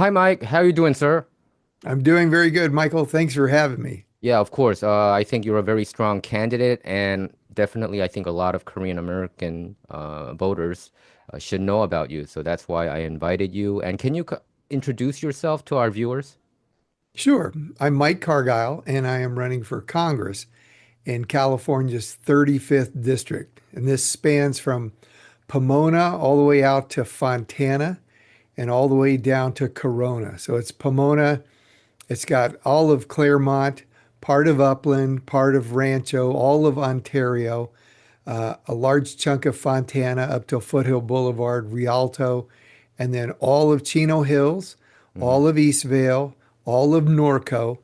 Hi, Mike. How you doing, sir? I'm doing very good, Michael. Thanks for having me. Yeah, of course. I think you're a very strong candidate, and definitely, I think a lot of Korean American voters should know about you. So that's why I invited you. And can you introduce yourself to our viewers? Sure. I'm Mike Cargile, and I am running for Congress in California's 35th district. And this spans from Pomona all the way out to Fontana and all the way down to Corona. So it's Pomona, it's got all of Claremont, part of Upland, part of Rancho, all of Ontario, a large chunk of Fontana up to Foothill Boulevard, Rialto, and then all of Chino Hills, Hmm. all of Eastvale, all of Norco,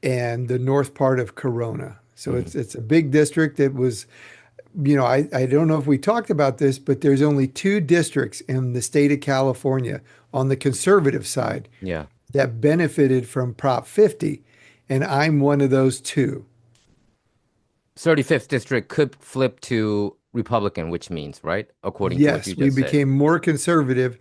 and the north part of Corona. So Hmm. it's a big district. It was, I don't know if we talked about this, but there's only two districts in the state of California on the conservative side Yeah. that benefited from Prop 50, and I'm one of those two. 35th district could flip to Republican, which means, right? According to what you Yes, we just said. became more conservative.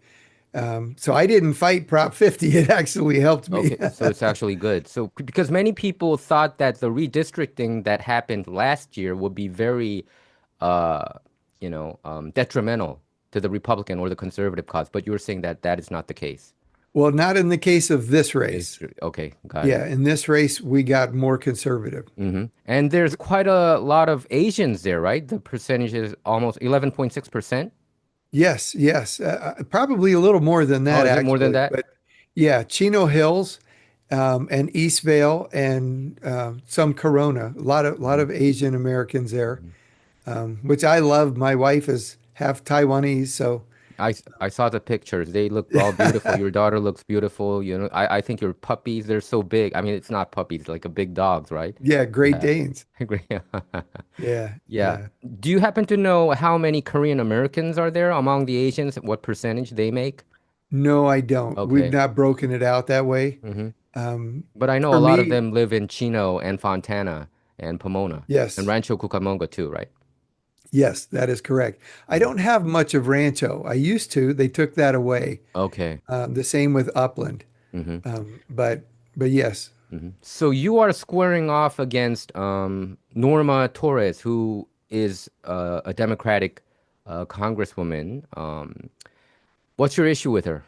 So I didn't fight Prop 50. It actually helped me. Okay, so it's actually good. So because many people thought that the redistricting that happened last year would be very uh, detrimental to the Republican or the conservative cause. But you're saying that that is not the case. Well, not in the case of this race. Okay, got it. Yeah, in this race, we got more conservative. And there's quite a lot of Asians there, right? The percentage is almost 11.6%. Yes, yes. Probably a little more than Oh, that, is it more than actually. that? But yeah, Chino Hills and Eastvale and some Corona. A lot of Asian Americans there, Mhm. which I love. My wife is half Taiwanese, so I saw the pictures. They look all beautiful. Your daughter looks beautiful. I think your puppies, they're so big. I mean, it's not puppies, like a big dogs, right? yeah, Great Yeah. Danes. Great. Yeah, Yeah. yeah. Do you happen to know how many Korean Americans are there among the Asians? What percentage they make? No, I don't. We've Okay. not broken it out that way. Hmm. Um, But I know a for lot of me, them live in Chino and Fontana and Pomona and yes, Rancho Cucamonga too, right? yes, that is correct. I Mhm. don't have much of Rancho. I used to. They took that away. Okay. The same with Upland. Hmm. But yes. So you are squaring off against Norma Torres, who is a Democratic congresswoman. What's your issue with her?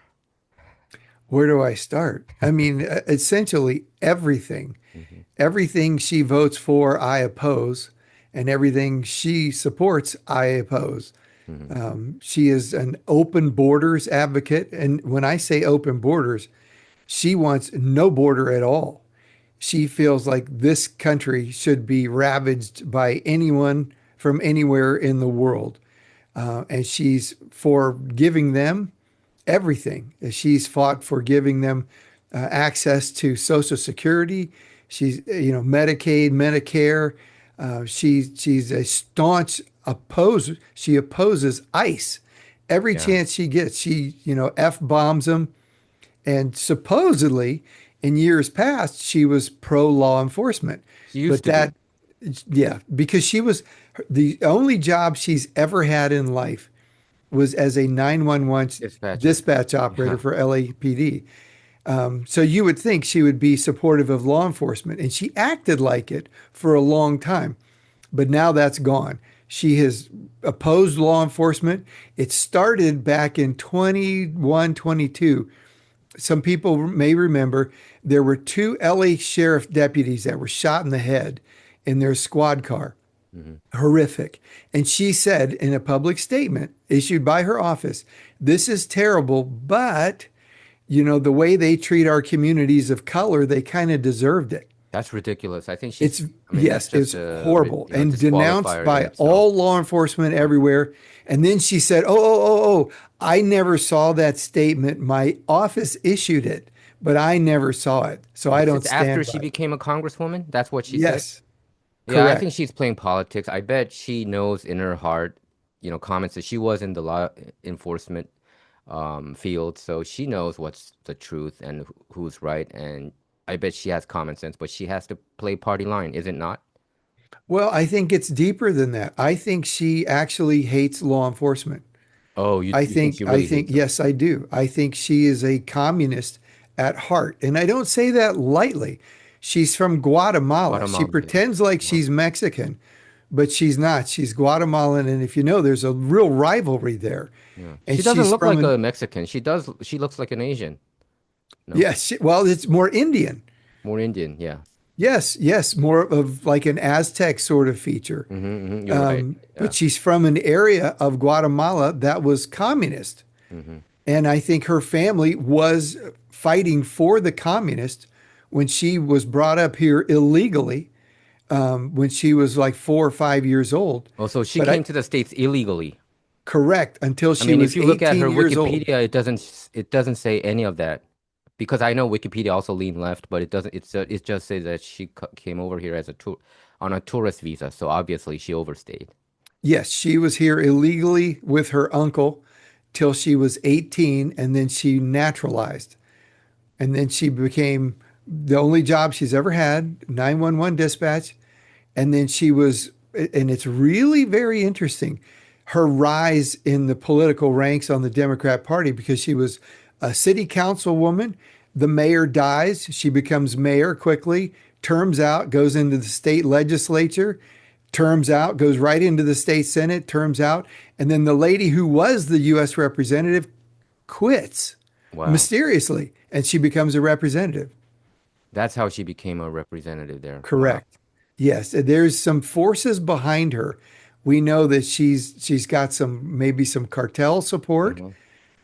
Where do I start? I mean, essentially everything. Hmm. Everything she votes for, I oppose, and everything she supports, I oppose. Hmm. She is an open borders advocate. And when I say open borders, she wants no border at all. She feels like this country should be ravaged by anyone from anywhere in the world. And she's for giving them everything. She's fought for giving them access to Social Security. She's, Medicaid, Medicare. She's a staunch opposer. She opposes ICE every Yeah. chance she gets. She, F bombs them. And supposedly, in years past, she was pro law enforcement. She used But to be. yeah, because she was the only job she's ever had in life was as a 911 Dispatcher. dispatch operator Yeah. for LAPD. So you would think she would be supportive of law enforcement, and she acted like it for a long time. But now that's gone. She has opposed law enforcement. It started back in 21, 22. Some people may remember there were two LA sheriff deputies that were shot in the head in their squad car. Hmm. Horrific. And she said in a public statement issued by her office, this is terrible, but the way they treat our communities of color, they kind of deserved it. That's ridiculous. I think It's, I mean, that's yes, just it's a, horrible and denounced disqualifier in by itself. all law enforcement everywhere. And then she said, oh, I never saw that statement. My office issued it, but I never saw it. So I This don't is after stand she by it. became a congresswoman. That's what she said. Yes, Yeah, I think correct. she's playing politics. I bet she knows in her heart, comments that she was in the law enforcement field, so she knows what's the truth and who's right. And I bet she has common sense, but she has to play party line, is it not? Well, I think it's deeper than that. I think she actually hates law enforcement. Oh, you think she I really think, hates them? yes, I do. I think she is a communist at heart. And I don't say that lightly. She's from Guatemala. She Guatemala. Yeah. pretends like Wow. she's Mexican, but she's not. She's Guatemalan. And if you know, there's a real rivalry there. Yeah. And She doesn't she's look from like an, a Mexican. She does. She looks like an Asian. No, yes, well, it's more Indian. more Indian. Yeah. Yes, yes, more of like an Aztec sort of feature. You're right. But Yeah. she's from an area of Guatemala that was communist. hmm And I think her family was fighting for the communists when she was brought up here illegally, when she was like 4 or 5 years old. Oh, so she But I came to the States illegally. correct until I she mean, if was you look at her 18 years old. Wikipedia, it doesn't say any of that. Because I know Wikipedia also lean left, but it doesn't. It just says that she came over here as a tour on a tourist visa. So obviously she overstayed. Yes, she was here illegally with her uncle till she was 18, and then she naturalized. And then she became the only job she's ever had, 911 dispatch. And then she was, and it's really very interesting, her rise in the political ranks on the Democrat Party because she was a city councilwoman. The mayor dies. She becomes mayor quickly, terms out, goes into the state legislature, terms out, goes right into the state senate, terms out. And then the lady who was the U.S. representative quits Wow, mysteriously and she becomes a representative. that's how she became a representative there. Wow. Correct. Yes, there's some forces behind her. We know that she's got some maybe some cartel support.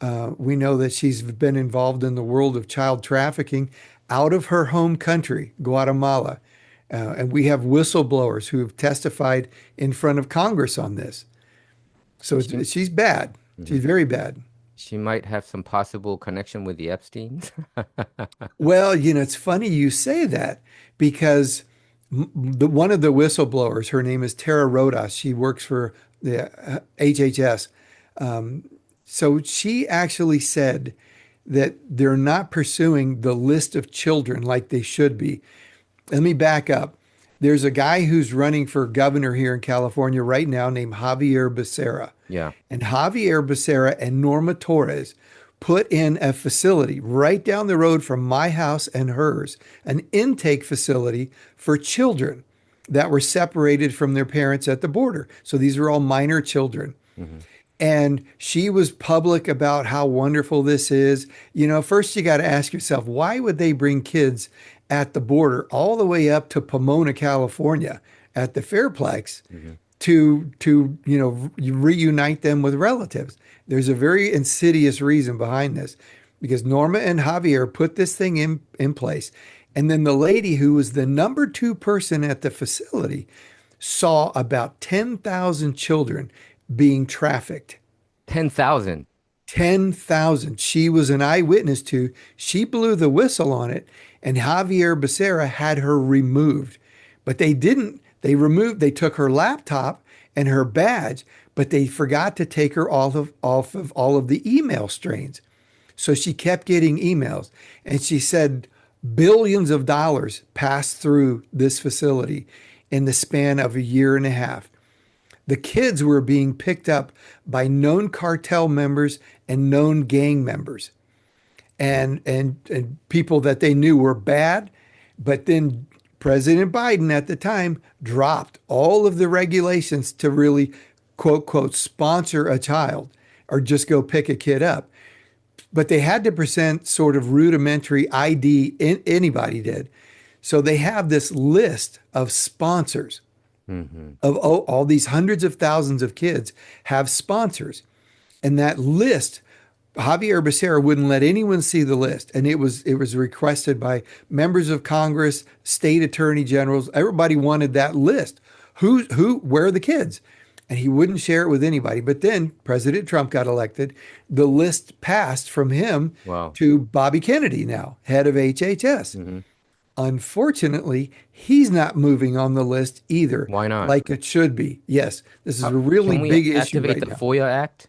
Mhm. We know that she's been involved in the world of child trafficking out of her home country, Guatemala. And we have whistleblowers who have testified in front of Congress on this. So She, she's bad. She's mhm. very bad. She might have some possible connection with the Epsteins. Well, it's funny you say that because one of the whistleblowers, her name is Tara Rodas. She works for the HHS. So she actually said that they're not pursuing the list of children like they should be. Let me back up. There's a guy who's running for governor here in California right now named Javier Becerra. Yeah. And Javier Becerra and Norma Torres put in a facility right down the road from my house and hers, an intake facility for children that were separated from their parents at the border. So these are all minor children. hmm And she was public about how wonderful this is. First you got to ask yourself, why would they bring kids at the border all the way up to Pomona, California at the Fairplex hmm to reunite them with relatives? There's a very insidious reason behind this because Norma and Javier put this thing in place. And then the lady who was the number two person at the facility saw about 10,000 children being trafficked. 10,000. 10,000 she was an eyewitness to. She blew the whistle on it, and Javier Becerra had her removed. But they didn't. They took her laptop and her badge, but they forgot to take her off of all of the email strains. So she kept getting emails. And she said billions of dollars passed through this facility in the span of a year and a half. The kids were being picked up by known cartel members and known gang members and people that they knew were bad. But then President Biden at the time dropped all of the regulations to really, quote, quote, sponsor a child or just go pick a kid up. But they had to present sort of rudimentary ID, anybody did. So they have this list of sponsors hmm of all these hundreds of thousands of kids have sponsors. And that list, Javier Becerra wouldn't let anyone see the list. And it was requested by members of Congress, state attorney generals. Everybody wanted that list. Where are the kids? And he wouldn't share it with anybody. But then President Trump got elected. The list passed from him Wow. to Bobby Kennedy now, head of HHS. hmm Unfortunately, he's not moving on the list either, Why not? like it should be. Yes, this is a really Can we big issue activate right the now. FOIA Act?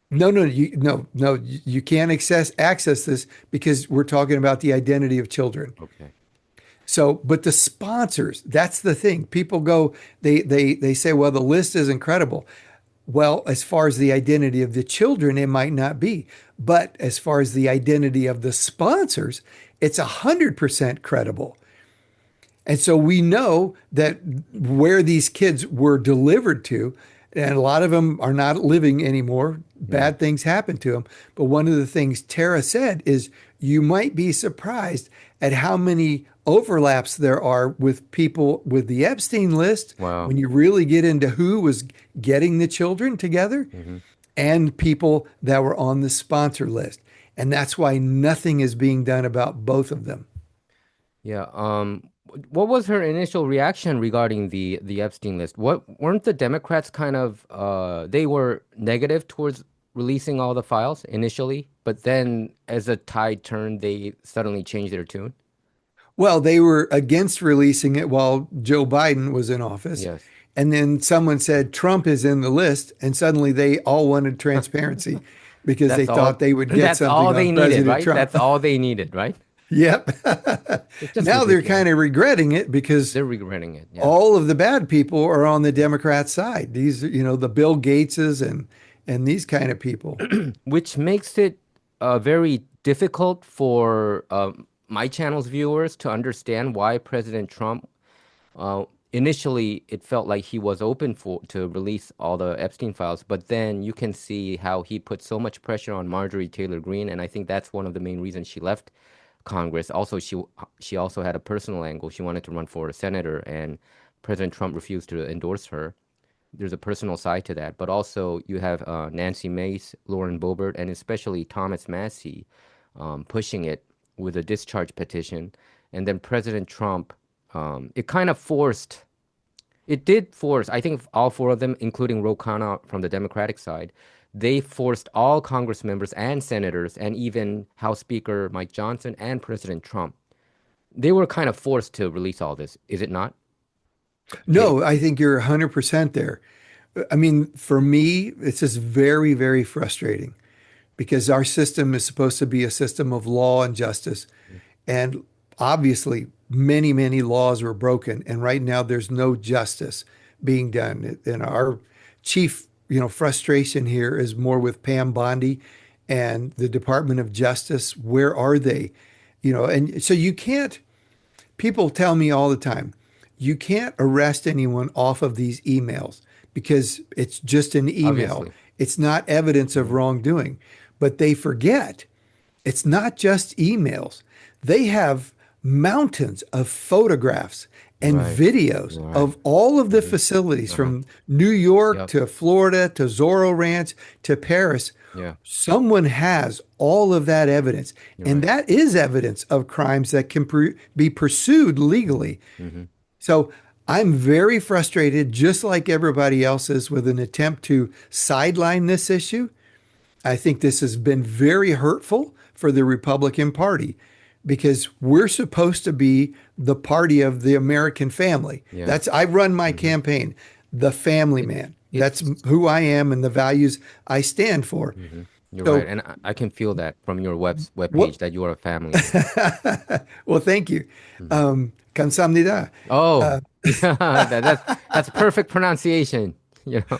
No, no, no, you can't access this because we're talking about the identity of children. Okay. So, but the sponsors, that's the thing. People go, they say, well, the list is incredible. Well, as far as the identity of the children, it might not be. But as far as the identity of the sponsors, it's 100% credible. And so we know that where these kids were delivered to, and a lot of them are not living anymore, Yeah. bad things happen to them. But one of the things Tara said is you might be surprised at how many overlaps there are with people with the Epstein list Wow. when you really get into who was getting the children together Hmm. and people that were on the sponsor list. And that's why nothing is being done about both of them. Yeah. What was her initial reaction regarding the Epstein list? What weren't the Democrats kind of they were negative towards releasing all the files initially, but then as the tide turned, they suddenly changed their tune? Well, they were against releasing it while Joe Biden was in office. Yes. And then someone said Trump is in the list, and suddenly they all wanted transparency because they That's thought all they would get that's all something they on needed, President right? Trump. That's all they needed, right? Yep. It's just Now they're kind ridiculous. of regretting it because They're regretting it. Yeah. all of the bad people are on the Democrat side. These, the Bill Gateses and these kind of people. Which makes it very difficult for my channel's viewers to understand why President Trump uh, initially it felt like he was open for to release all the Epstein files, but then you can see how he put so much pressure on Marjorie Taylor Greene, and I think that's one of the main reasons she left Congress. Also, she also had a personal angle. She wanted to run for a senator, and President Trump refused to endorse her. There's a personal side to that, but also you have Nancy Mace, Lauren Boebert, and especially Thomas Massie pushing it with a discharge petition. And then President Trump, it kind of forced, it did force, I think all four of them, including Ro Khanna from the Democratic side, they forced all Congress members and senators and even House Speaker Mike Johnson and President Trump. They were kind of forced to release all this, is it not? Katie? No, I think you're 100% there. I mean, for me, it's just very, very frustrating because our system is supposed to be a system of law and justice. And obviously, many, many laws were broken. And right now, there's no justice being done. And our chief, frustration here is more with Pam Bondi and the Department of Justice. Where are they? And so you can't, people tell me all the time, you can't arrest anyone off of these emails because it's just an email. Obviously. It's not evidence of wrongdoing. But they forget it's not just emails. They have mountains of photographs and Right, videos right. of all of the Hmm. facilities Uh-huh. from New York Yep. to Florida to Zorro Ranch to Paris. Yeah, Someone has all of that evidence, you're and right. that is evidence of crimes that can be pursued legally. Hmm. So I'm very frustrated, just like everybody else is, with an attempt to sideline this issue. I think this has been very hurtful for the Republican Party because we're supposed to be the party of the American family. Yeah. I run my Hmm. campaign, the family It, man. That's it's who I am and the values I stand for. hmm. You're right, So and I can feel that from your web what? page that you are a family man. Well, thank you. Hmm. 감사합니다. Oh, yeah, that's perfect pronunciation. You know,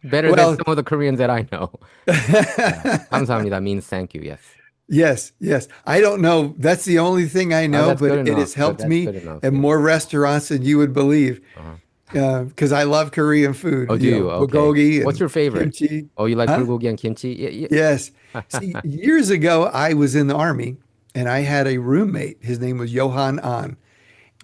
better than Well, some of the Koreans that I know. Yeah, 감사합니다 means thank you. Yes. yes, yes. I don't know. That's the only thing I Oh, know, that's but good it enough. has Good. helped That's me good enough. in Yeah. more restaurants than you would believe. Uh-huh. Because I love Korean food, Oh, do you? Okay. bulgogi What's and your favorite? kimchi. Oh, you like Huh? bulgogi and kimchi? Yeah, Yes. yeah. See, years ago, I was in the army and I had a roommate. His name was Johan An.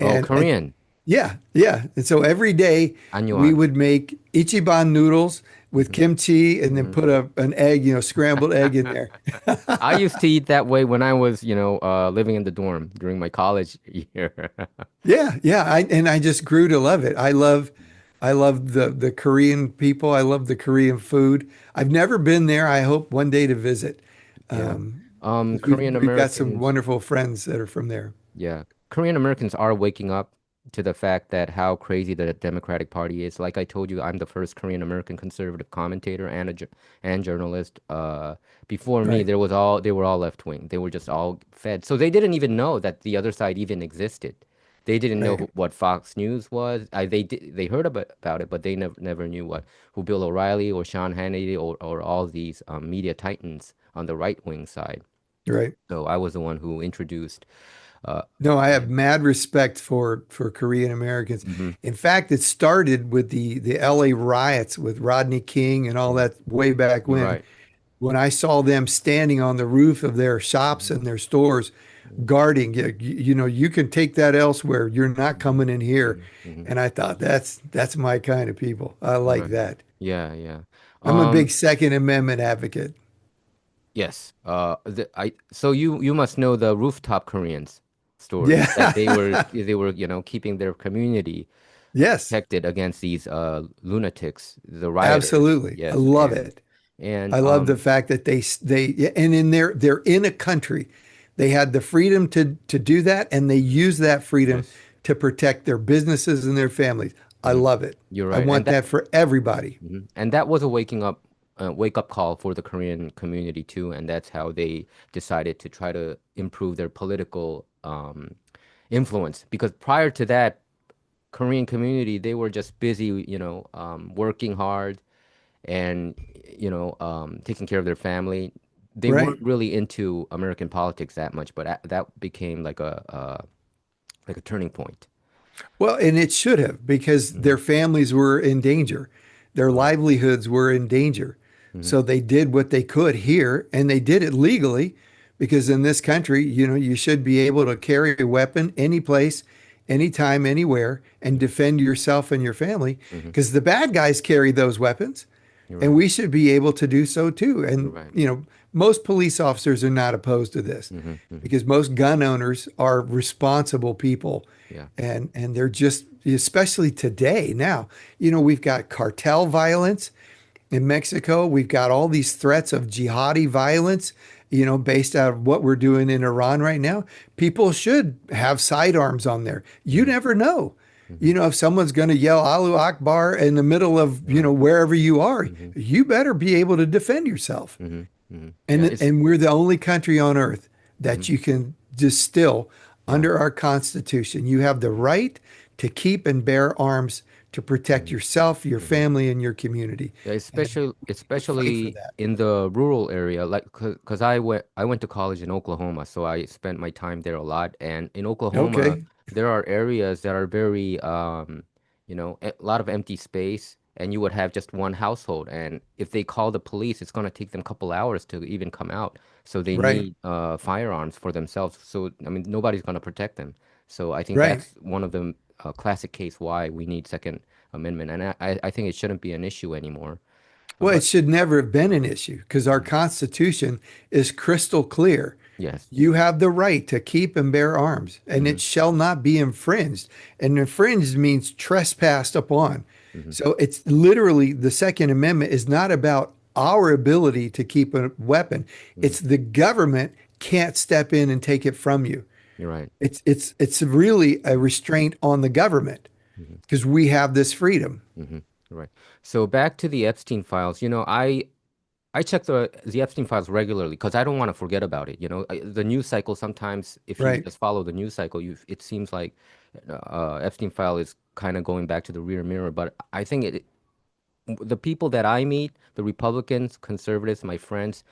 Oh, And Korean. yeah, yeah. And so every day we Anyuan. would make ichiban noodles with Hmm. kimchi and then Hmm. put an egg, scrambled egg in there. I used to eat that way when I was, living in the dorm during my college year. Yeah, yeah. I just grew to love it. I love the Korean people. I love the Korean food. I've never been there. I hope one day to visit. Yeah. Um, Korean we've got some Americans, wonderful friends that are from there. yeah. Korean Americans are waking up to the fact that how crazy the Democratic Party is. Like I told you, I'm the first Korean American conservative commentator and and journalist. Before me, Right. they were all left wing. They were just all fed. So they didn't even know that the other side even existed. They didn't know Right. what Fox News was. They heard about it, but they never knew what who Bill O'Reilly or Sean Hannity or all these media titans on the right wing side. Right. So I was the one who introduced. No, I have And, mad respect for Korean Americans. mhm, In fact, it started with the LA riots with Rodney King and all mhm. that way back You're right. when I saw them standing on the roof of their shops Mhm, and their stores guarding, you know, you can take that elsewhere. You're not mhm, coming in here. mhm, mhm. And I thought that's my kind of people. I You're like right. that. Yeah, yeah. I'm a Um, big Second Amendment advocate. yes. So you must know the rooftop Koreans story that Yeah. they were, keeping their community Yes, protected against these lunatics, the rioters. absolutely. I Yes, love it. and I love the fact that they and in their they're in a country. They had the freedom to do that and they use that freedom yes. to protect their businesses and their families. I Mhm. love it. You're I right. want that for everybody. And that was a wake up call for the Korean community too, and that's how they decided to try to improve their political influence. Because prior to that, Korean community, they were just busy, working hard and taking care of their family. They weren't Right. really into American politics that much, but that became like a turning point. Well, and it should have because Hmm. their families were in danger. Their Right. livelihoods were in danger. Hmm. So they did what they could here and they did it legally because in this country, you know, you should be able to carry a weapon any place, anytime, anywhere and defend yourself and your family Hmm. because the bad guys carry those weapons You're and right. we should be able to do so too. You're And, right. you know, most police officers are not opposed to this Hmm. Hmm. because most gun owners are responsible people Yeah. and they're just especially today now, you know, we've got cartel violence in Mexico. We've got all these threats of jihadi violence, you know, based out of what we're doing in Iran right now. People should have sidearms on there. You Hmm. never know. Hmm. You know, if someone's going to yell Allahu Akbar in the middle of, You're you know, right. wherever you are, Hmm. you better be able to defend yourself. Hmm. Hmm. Yeah. And we're the only country on earth Hmm. that you can distill Yeah. under our Constitution. You have the right to keep and bear arms to protect Hmm. yourself, your Hmm. family, and your community. Yeah, And fight for especially that. in the rural area, like because I went to college in Oklahoma, so I spent my time there a lot. And in Oklahoma, Okay. there are areas that are very, a lot of empty space, and you would have just one household. And if they call the police, it's gonna take them a couple hours to even come out. So they Right. need firearms for themselves. So I mean, nobody's gonna protect them. So I think Right. that's one of the classic case why we need Second Amendment, and I think it shouldn't be an issue anymore. Well, it But should never have been an issue because our Mhm. Constitution is crystal clear. Yes. You have the right to keep and bear arms, and Hmm. it shall not be infringed. And infringed means trespassed upon. Hmm. So it's literally the Second Amendment is not about our ability to keep a weapon. Hmm. It's the government can't step in and take it from you. You're right. It's really a restraint on the government Hmm. because we have this freedom. Hmm. You're right. So back to the Epstein files. I check the Epstein files regularly because I don't want to forget about it. The news cycle sometimes, if you Right. just follow the news cycle, it seems like Epstein file is kind of going back to the rear mirror. But I think the people that I meet, the Republicans, conservatives, my friends,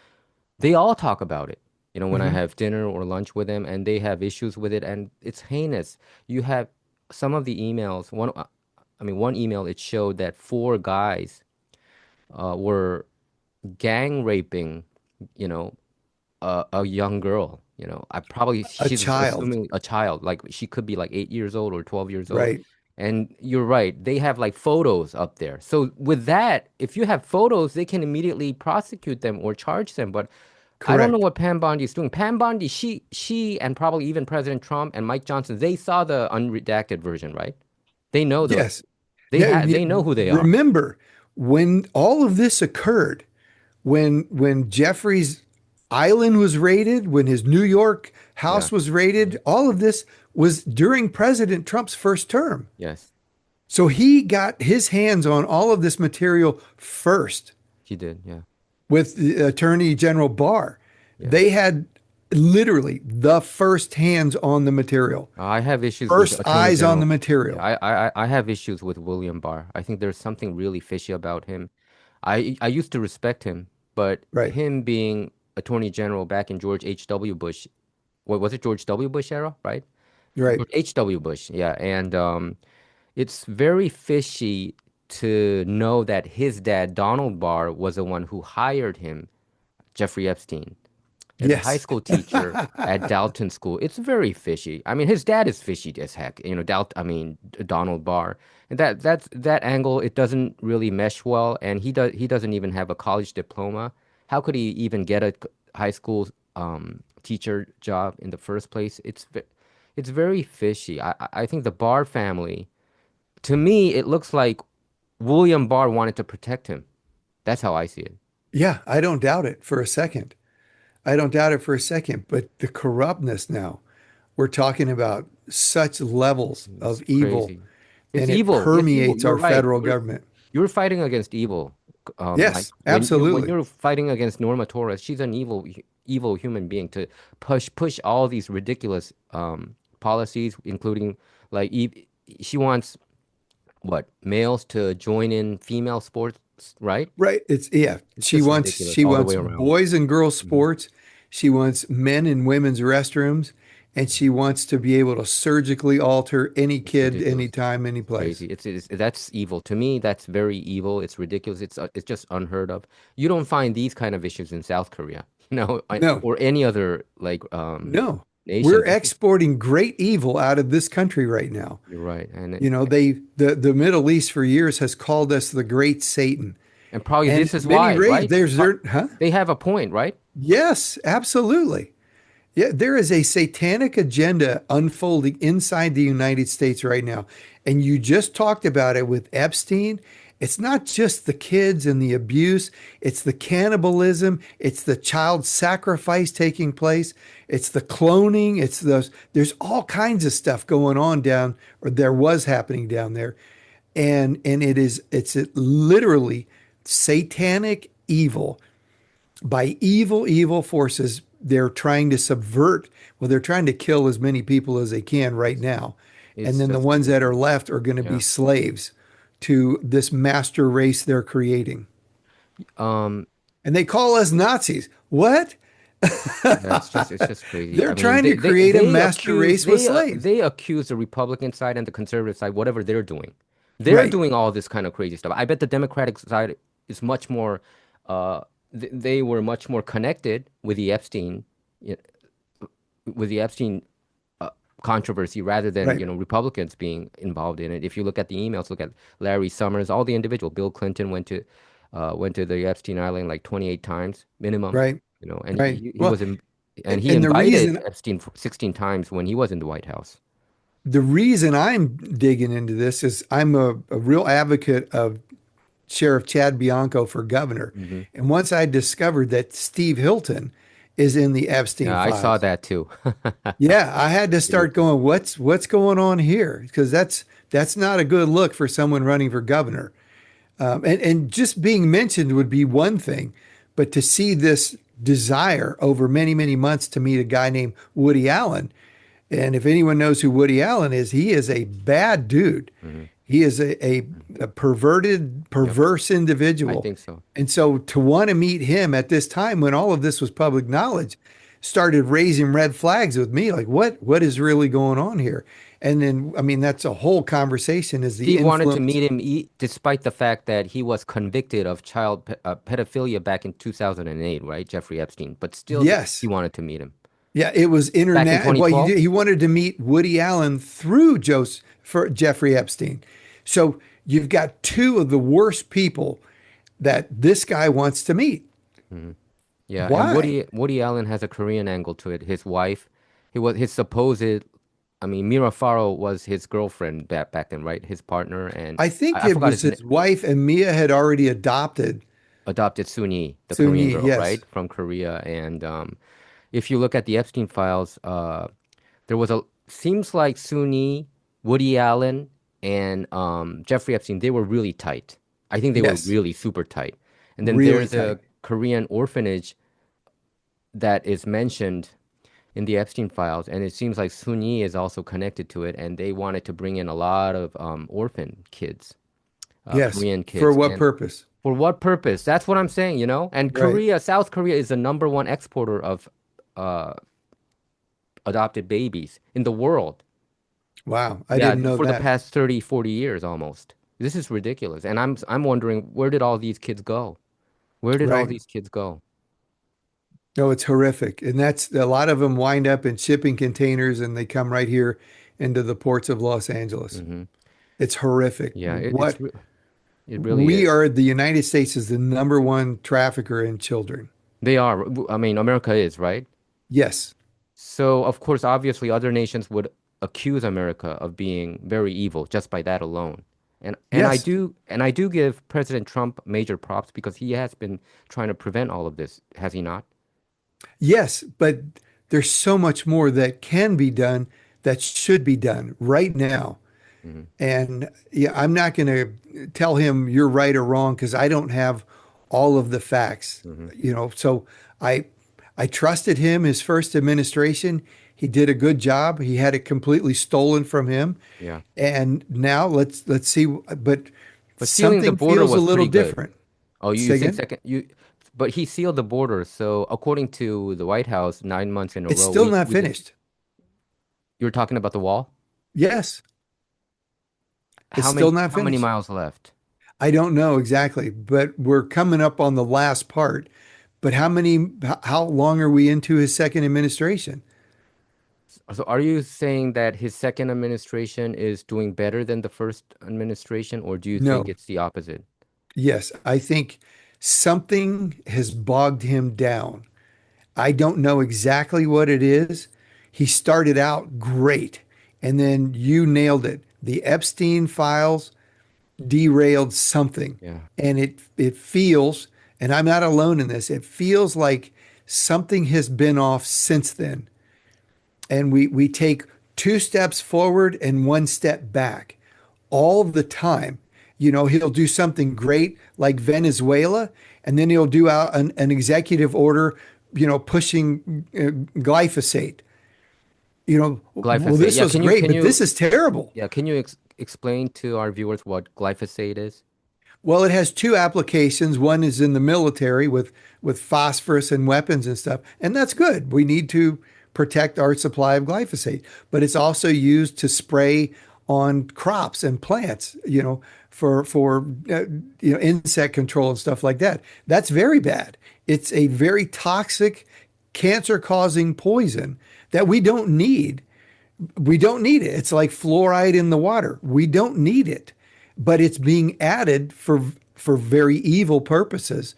they all talk about it. When I Hmm. have dinner or lunch with them, and they have issues with it, and it's heinous. You have some of the emails. One email, it showed that four guys were gang raping, you know, a young girl. I probably A she's child. assuming a child, like she could be like 8 years old or 12 years old. Right. And you're right, they have like photos up there. So with that, if you have photos, they can immediately prosecute them or charge them. But I don't know Correct. what Pam Bondi is doing. Pam Bondi, she and probably even President Trump and Mike Johnson, they saw the unredacted version, right? They know Yes. they know who they are. Remember when all of this occurred, when Jeffrey's island was raided, when his New York Yeah. house was raided, all of this was during President Trump's first term. Yes, So he got his hands on all of this material first she did. Yeah. with the Attorney General Barr. Yeah. They had literally the first hands on the material, I have issues with first Attorney eyes on the General. Yeah, material. I have issues with William Barr. I think there's something really fishy about him. I used to respect him, but Right, him being Attorney General back in George H.W. Bush, what was it, George W. Bush era, right? right. George H.W. Bush, yeah. And it's very fishy to know that his dad, Donald Barr, was the one who hired him, Jeffrey Epstein, as a high Yes. school teacher at Dalton School. It's very fishy. I mean, his dad is fishy as heck. Donald Barr, and that angle. It doesn't really mesh well, and he doesn't even have a college diploma. How could he even get a high school teacher job in the first place? It's very fishy. I think the Barr family, to me, it looks like William Barr wanted to protect him. That's how I see it. Yeah, I don't doubt it for a second. I don't doubt it for a second. But the corruptness now, we're talking about such levels of It's evil, crazy. It's and it evil. It's evil. permeates You're our right. federal government. You're fighting against evil. Like Yes, when absolutely. you're fighting against Norma Torres, she's an evil human being to push all these ridiculous policies, including like she wants what males to join in female sports, right? Right. Yeah. It's She just wants ridiculous she all the wants way around. boys and girls Mhm. sports. She wants men and women's restrooms, and she wants to be able to surgically alter any It's kid, ridiculous. anytime, any place. Crazy. That's evil. To me, that's very evil. It's ridiculous. It's just unheard of. You don't find these kind of issues in South Korea, No, or any other like no. nation. We're exporting great evil out of this country right now. You're right, You know, the Middle East for years has called us the great Satan. and probably And this in is many why, ways, right? there's there, huh? They have a point, right? Yes, absolutely. Yeah, there is a satanic agenda unfolding inside the United States right now. And you just talked about it with Epstein. It's not just the kids and the abuse, it's the cannibalism, it's the child sacrifice taking place, it's the cloning, there's all kinds of stuff going on down, or there was happening down there. And it's literally satanic evil by evil forces. They're trying to subvert, well, they're trying to kill as many people as they can right It's now. And it's then the just ones that crazy. are left are going to be Yeah. slaves to this master race they're creating. Um. And they call us Nazis. What? Yeah. It's just crazy. They're I mean, trying to create a master race with slaves. they accuse the Republican side and the conservative side, whatever they're doing. They're Right, doing all this kind of crazy stuff. I bet the Democratic side is much more. They were much more connected with the y- Epstein controversy rather than right, Republicans being involved in it. If you look at the emails, look at Larry Summers, all the individual. Bill Clinton went to the Epstein Island like 28 times minimum, right, and right. he Well, was in, and he and the invited reason Epstein 16 times when he was in the White House. the reason I'm digging into this is I'm a real advocate of Sheriff Chad Bianco for governor. Hmm. And once I discovered that Steve Hilton is in the Epstein Yeah, I saw files, that too. yeah, I had to It was start going, what's going on here? Because that's not a good look for someone running for governor. And just being mentioned would be one thing, but to see this desire over many months to meet a guy named Woody Allen, and if anyone knows who Woody Allen is, he is a bad dude. hmm He is a perverted, Yep, perverse I individual. think so. And so to want to meet him at this time when all of this was public knowledge started raising red flags with me, like what is really going on here? And then, I mean, that's a whole conversation is the Steve wanted to influence. meet him despite the fact that he was convicted of child pedophilia back in 2008, right? Jeffrey Epstein, but still he Yes. wanted to meet him Yeah, it was back in internet. Well, 2012. he wanted to meet Woody Allen through for Jeffrey Epstein. So you've got two of the worst people that this guy wants to meet. Hmm. Yeah, and Why? Woody Allen has a Korean angle to it. His wife, he was his supposed. I mean, Mira Farrow was his girlfriend back then, right? His partner, and I think I it forgot was his name. his wife, and Mia had already adopted Adopted Suni, the Soon Korean Yi. girl, Yes. right, from Korea. And if you look at the Epstein files, there was a seems like Suni, Woody Allen, and Jeffrey Epstein. They were really tight. I think they were Yes. really super tight. And then Really there's tight. a Korean orphanage that is mentioned. in the Epstein files, and it seems like Sunyi is also connected to it, and they wanted to bring in a lot of orphan kids, Yes. Korean For kids, what and purpose? for what purpose? That's what I'm saying, you know? And Right. Korea, South Korea is the number one exporter of uh, adopted babies in the world. Wow. I Yeah, didn't know for the that. past 30, 40 years almost. This is ridiculous. And I'm wondering, where did all these kids go? Where did all Right. these kids go? No, it's horrific. And that's a lot of them wind up in shipping containers and they come right here into the ports of Los Angeles. Hmm. It's horrific. Yeah, it really We is. are, the United States is the number one trafficker in children. They are. I mean, America is, right? Yes. So, of course, obviously, other nations would accuse America of being very evil just by that alone. Yes. And I do give President Trump major props because he has been trying to prevent all of this, has he not? Yes. But there's so much more that can be done that should be done right now. Hmm. And yeah, I'm not going to tell him you're right or wrong because I don't have all of the facts, Hmm. So I I trusted him his first administration. He did a good job. He had it completely stolen from him. Yeah. And now let's see, but But sealing the something border feels a was little pretty good. different. Oh, you Say think again? second you, but he sealed the border. So according to the White House, 9 months in a It's row, still not we did. finished. You were talking about the wall? Yes, it's How still many not how many finished. miles left? I don't know exactly, but we're coming up on the last part. But how long are we into his second administration? So are you saying that his second administration is doing better than the first administration, or do you think No. it's the opposite? Yes, I think something has bogged him down. I don't know exactly what it is. He started out great, and then you nailed it. The Epstein files derailed something, Yeah. and it feels, and I'm not alone in this, it feels like something has been off since then. And we take two steps forward and one step back all the time. He'll do something great like Venezuela, and then he'll do out an executive order, pushing glyphosate. Well, Glyphosate. this Yeah, was great, but this is terrible. can you explain to our viewers what glyphosate is? Well, it has two applications. One is in the military with phosphorus and weapons and stuff, and that's good. We need to protect our supply of glyphosate, but it's also used to spray on crops and plants, for insect control and stuff like that. That's very bad. It's a very toxic, cancer-causing poison that we don't need. We don't need it. It's like fluoride in the water. We don't need it, but it's being added for very evil purposes.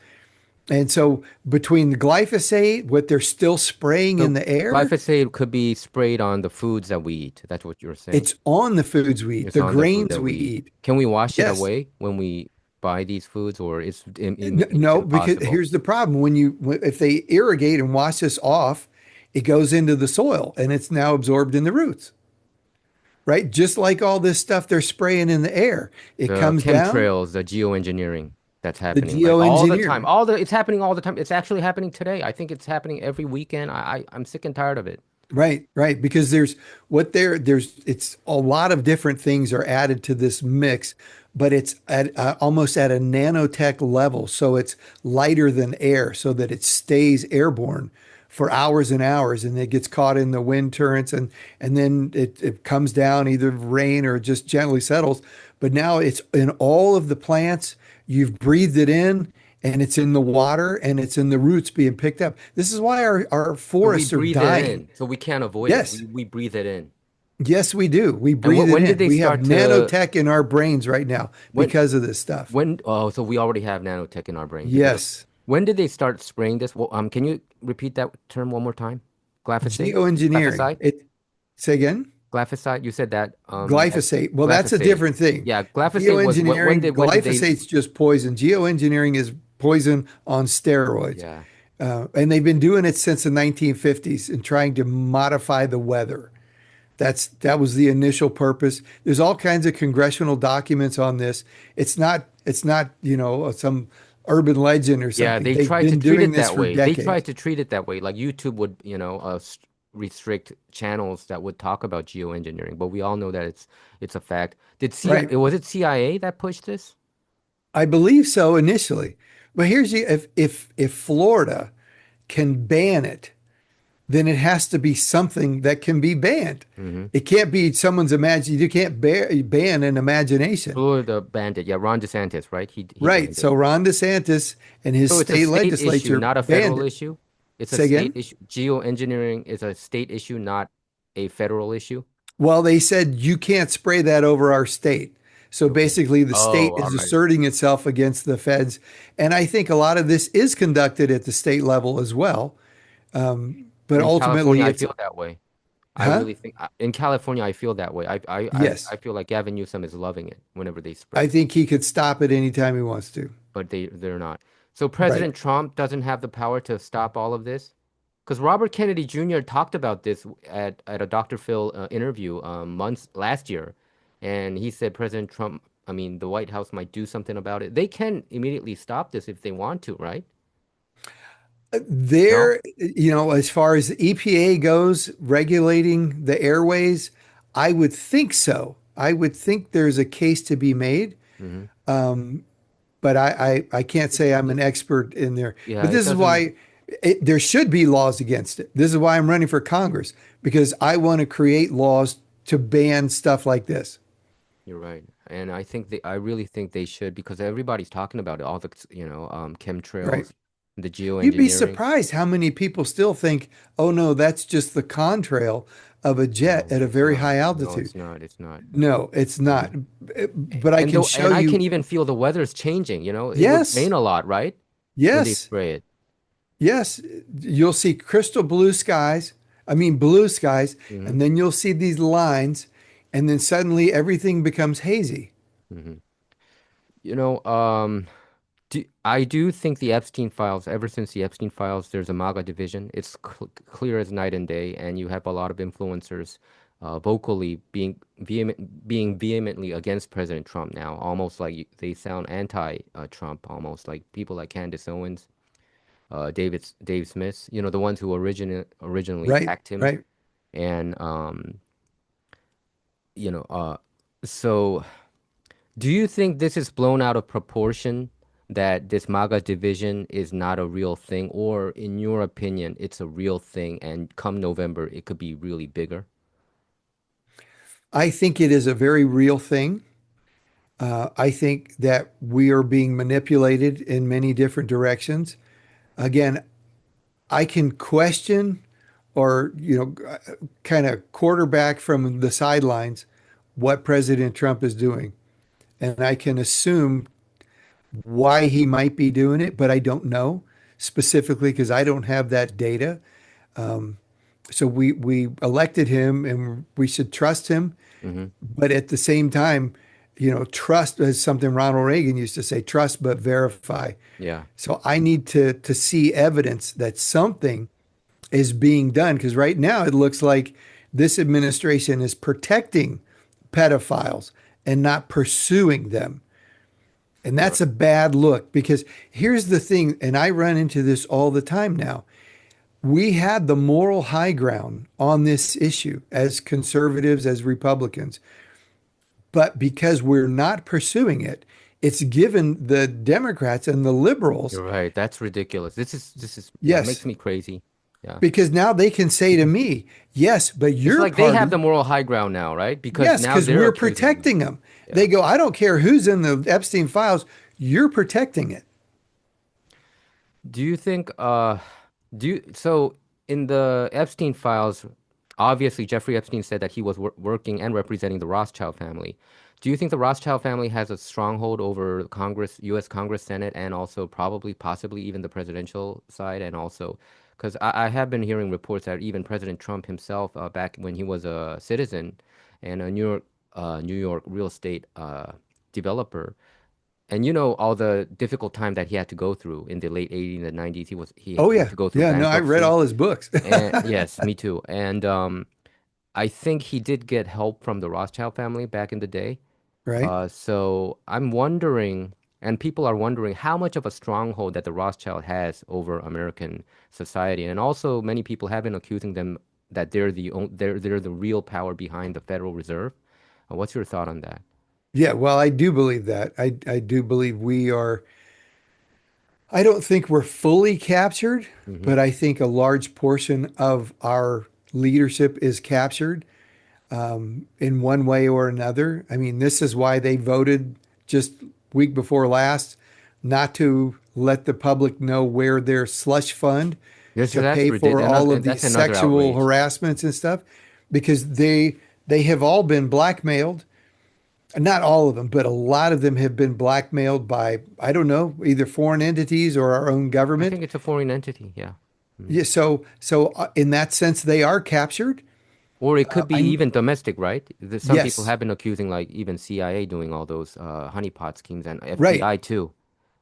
And so between the glyphosate, what they're still spraying in So the air, glyphosate could be sprayed on the foods that we eat. That's what you're saying. it's on the foods we eat, It's the on the food grains that we we eat. eat. Can we wash it Yes. away when we buy these foods, or it's No, because impossible? here's the problem. If they irrigate and wash this off, it goes into the soil and it's now absorbed in the roots, right? Just like all this stuff they're spraying in the air. It The comes down, chemtrails, the geoengineering that's the happening like all the time. geoengineering. It's happening all the time. It's actually happening today. I think it's happening every weekend. I'm sick and tired of it. Right, right. Because it's a lot of different things are added to this mix, but it's at almost at a nanotech level. So it's lighter than air so that it stays airborne for hours and hours and it gets caught in the wind currents and then it comes down either rain or just gently settles. But now it's in all of the plants. You've breathed it in and it's in the water and it's in the roots being picked up. This is why our So we forests are breathe it dying. in. So we can't avoid it. Yes. We breathe it in. Yes, we do. We And breathe it when did in. they We have start to nanotech in our brains right now when because of this stuff. so we already have nanotech in our brain because Yes. when did they start spraying this? Well, can you repeat that term one more time? Glyphosate? Geoengineering. Glyphosate? Say again? Glyphosate? You said that Glyphosate. Well, that's a glyphosate. different thing. Yeah, glyphosate was Geoengineering, when did they glyphosate's just poison. Geoengineering is poison on steroids. yeah. And they've been doing it since the 1950s and trying to modify the weather. That was the initial purpose. There's all kinds of congressional documents on this. It's not, some urban legend or Yeah, something. they They've tried to been treat doing it this that for way. They decades. tried to treat it that way. Like YouTube would, restrict channels that would talk about geoengineering, but we all know that it's a fact. Right. Was it CIA that pushed this? I believe so initially. But here's the if Florida can ban it, then it has to be something that can be banned. Hmm. It can't be someone's imagine. You can't ban an imagination. Florida banned it. Yeah, Ron DeSantis, right? He Right. banned it. So Ron DeSantis and his So it's a state state issue, legislature not a banned federal it. issue. It's a Say state again? issue. Geoengineering is a state issue, not a federal issue. Well, they said you can't spray that over our state. So Okay. basically, the Oh, state all is right. asserting itself against the feds. And I think a lot of this is conducted at the state level as well. But In ultimately, California, I it's, feel that way. I huh? really think in California, I feel that way. Yes. I feel like Gavin Newsom is loving it whenever they I spray, think he could stop it anytime he wants to. but they're not. So Right. President Trump doesn't have the power to stop all of this? Because Robert Kennedy Jr. talked about this at a Dr. Phil interview months last year, and he said President Trump, I mean, the White House might do something about it. They can immediately stop this if they want to, right? No? As far as the EPA goes, regulating the airways, I would think so. I would think there's a case to be made. Hmm. But I can't say I'm an expert in there. Yeah, But it this is doesn't. why there should be laws against it. This is why I'm running for Congress because I want to create laws to ban stuff like this. You're right. And I really think they should because everybody's talking about it, all the, Right. chemtrails, the You'd be geoengineering. surprised how many people still think, oh no, that's just the contrail of a jet No, at a it's very not. high No, altitude. it's not. It's not. No, it's not. But I And can though, show and I you, can even feel the weather's changing, it would yes, rain a lot, right? When they yes, spray it. yes. You'll see crystal blue skies. I mean, blue skies. Hmm. And then you'll see these lines. And then suddenly everything becomes hazy. Hmm. You know, I do think the Epstein files, ever since the Epstein files, there's a MAGA division. It's clear as night and day, and you have a lot of influencers vocally being vehemently against President Trump now, almost like they sound anti-Trump, almost like people like Candace Owens, Dave Smith, the ones who originally Right, backed him, right. and you know, so. Do you think this is blown out of proportion, that this MAGA division is not a real thing, or in your opinion, it's a real thing, and come November, it could be really bigger? I think it is a very real thing. I think that we are being manipulated in many different directions. Again, I can question or, kind of quarterback from the sidelines what President Trump is doing. And I can assume why he might be doing it, but I don't know specifically because I don't have that data. So we elected him and we should trust him. Hmm. But at the same time, trust is something Ronald Reagan used to say, trust but verify. Yeah. So I need to see evidence that something is being done because right now it looks like this administration is protecting pedophiles and not pursuing them. And You're right. that's a bad look because here's the thing, and I run into this all the time now. We had the moral high ground on this issue as conservatives, as Republicans. But because we're not pursuing it, it's given the Democrats and the liberals, You're right. That's ridiculous. This is yeah, it makes yes, me crazy. Yeah. because now they can say to me, yes, but It's your like they have the party, moral high ground now, right? Because yes, now because they're we're accusing you. protecting them. Yeah. They go, I don't care who's in the Epstein files, you're protecting it. Do you think so in the Epstein files, obviously Jeffrey Epstein said that he was working and representing the Rothschild family. Do you think the Rothschild family has a stronghold over Congress, US Congress, Senate, and also probably possibly even the presidential side, and also because I have been hearing reports that even President Trump himself, back when he was a citizen and a New York real estate developer, and all the difficult time that he had to go through in the late 80s and the 90s. He Oh had yeah. to go through Yeah, no, I read bankruptcy. all his books. And yes, me too. And I think he did get help from the Rothschild family back in the day. Right? So I'm wondering, and people are wondering how much of a stronghold that the Rothschild has over American society. And also many people have been accusing that they're the real power behind the Federal Reserve. What's your thought on that? Yeah, well, I do believe that. I do believe we are. I don't think we're fully captured, Hmm. but I think a large portion of our leadership is captured in one way or another. I mean, this is why they voted just week before last not to let the public know where their slush fund Yes, to that's pay for ridiculous. all of these That's another sexual outrage. harassments and stuff, because they have all been blackmailed. Not all of them, but a lot of them have been blackmailed by, I don't know, either foreign entities or our own I government. think it's a foreign entity, yeah. Mhm. Yeah, so in that sense, they are captured. Or it could be I even domestic, right? Some people Yes, have been accusing like even CIA doing all those honeypot schemes and right. FBI too.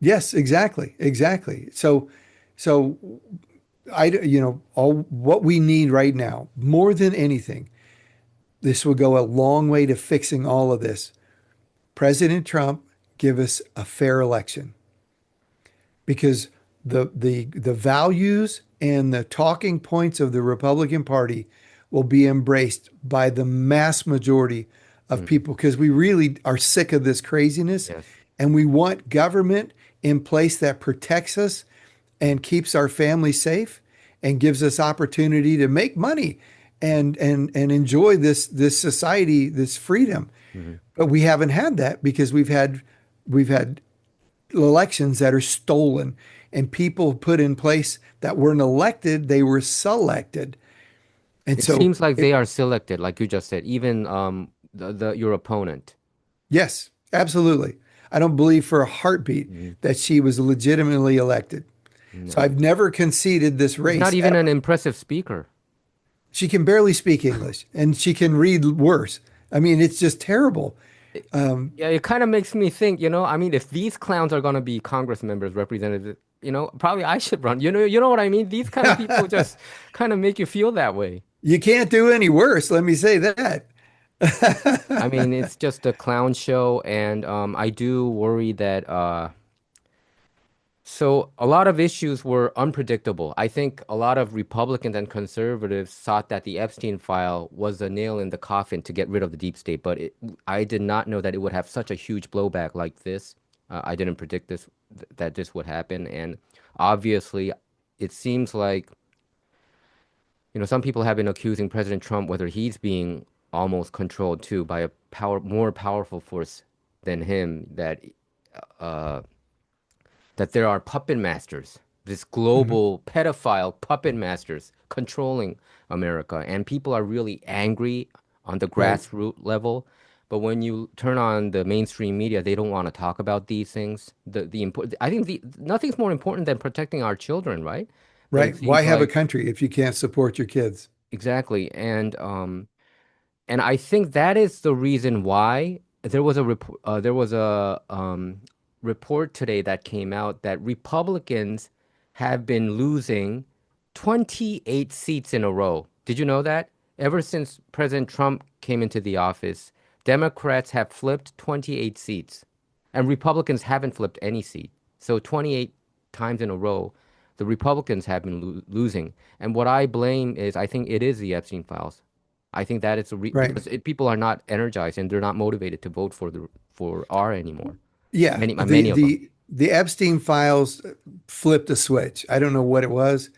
Yes, exactly, exactly. So all what we need right now, more than anything, this will go a long way to fixing all of this. President Trump, give us a fair election, because the values and the talking points of the Republican Party will be embraced by the mass majority of Hmm. people, because we really are sick of this craziness, Yes. and we want government in place that protects us and keeps our family safe and gives us opportunity to make money and enjoy this society, this freedom. Hmm. But we haven't had that because we've had elections that are stolen, and people put in place that weren't elected, they were selected. And It so seems like they are selected, like you just said, even the your opponent. yes, absolutely. I don't believe for a heartbeat Hmm. that she was legitimately elected. So No. I've never conceded this She's not race even an ever. impressive speaker. She can barely speak English and she can read worse. I mean, it's just terrible. Yeah, it kind of makes me think, I mean, if these clowns are going to be Congress members, representatives, probably I should run. You know what I mean? These kind of people just kind of make you feel that way. You can't do any worse, let me say that. I mean, it's just a clown show, and I do worry that so a lot of issues were unpredictable. I think a lot of Republicans and conservatives thought that the Epstein file was a nail in the coffin to get rid of the deep state, but I did not know that it would have such a huge blowback like this. I didn't predict that this would happen, and obviously, it seems like, some people have been accusing President Trump whether he's being almost controlled too by a more powerful force than him, uh, that there are puppet masters, this Mhm. global pedophile puppet masters controlling America. And people are really angry on the Right. grassroots level. But when you turn on the mainstream media, they don't want to talk about these things. I think nothing's more important than protecting our children, right? But it Right. Why seems have a like country if you can't support your kids? exactly. And I think that is the reason why there was a report today that came out that Republicans have been losing 28 seats in a row. Did you know that? Ever since President Trump came into the office, Democrats have flipped 28 seats, and Republicans haven't flipped any seat. So 28 times in a row, the Republicans have been losing. And what I blame is I think it is the Epstein files. I think that it's Right. because people are not energized and they're not motivated to vote for R anymore. Yeah. Many of them. The Epstein files flipped a switch. I don't know what it was.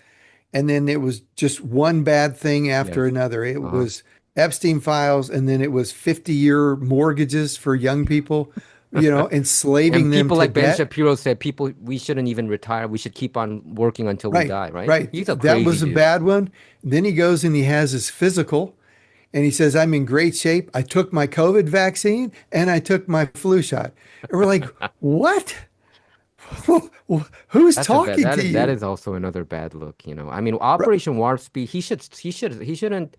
And then it was just one bad thing after Yes. another. It Uh-huh. was Epstein files, and then it was 50-year mortgages for young people, enslaving And them people to like Ben debt. Shapiro said, people, we shouldn't even retire. We should keep on working until we Right, die, right? right. He's a That crazy was a dude. bad one. Then he goes and he has his physical, and he says, I'm in great shape. I took my COVID vaccine and I took my flu shot. And we're like, what? Who's That's a bad. talking That to is that you? is also another bad look. I mean, R- Operation Warp Speed. He shouldn't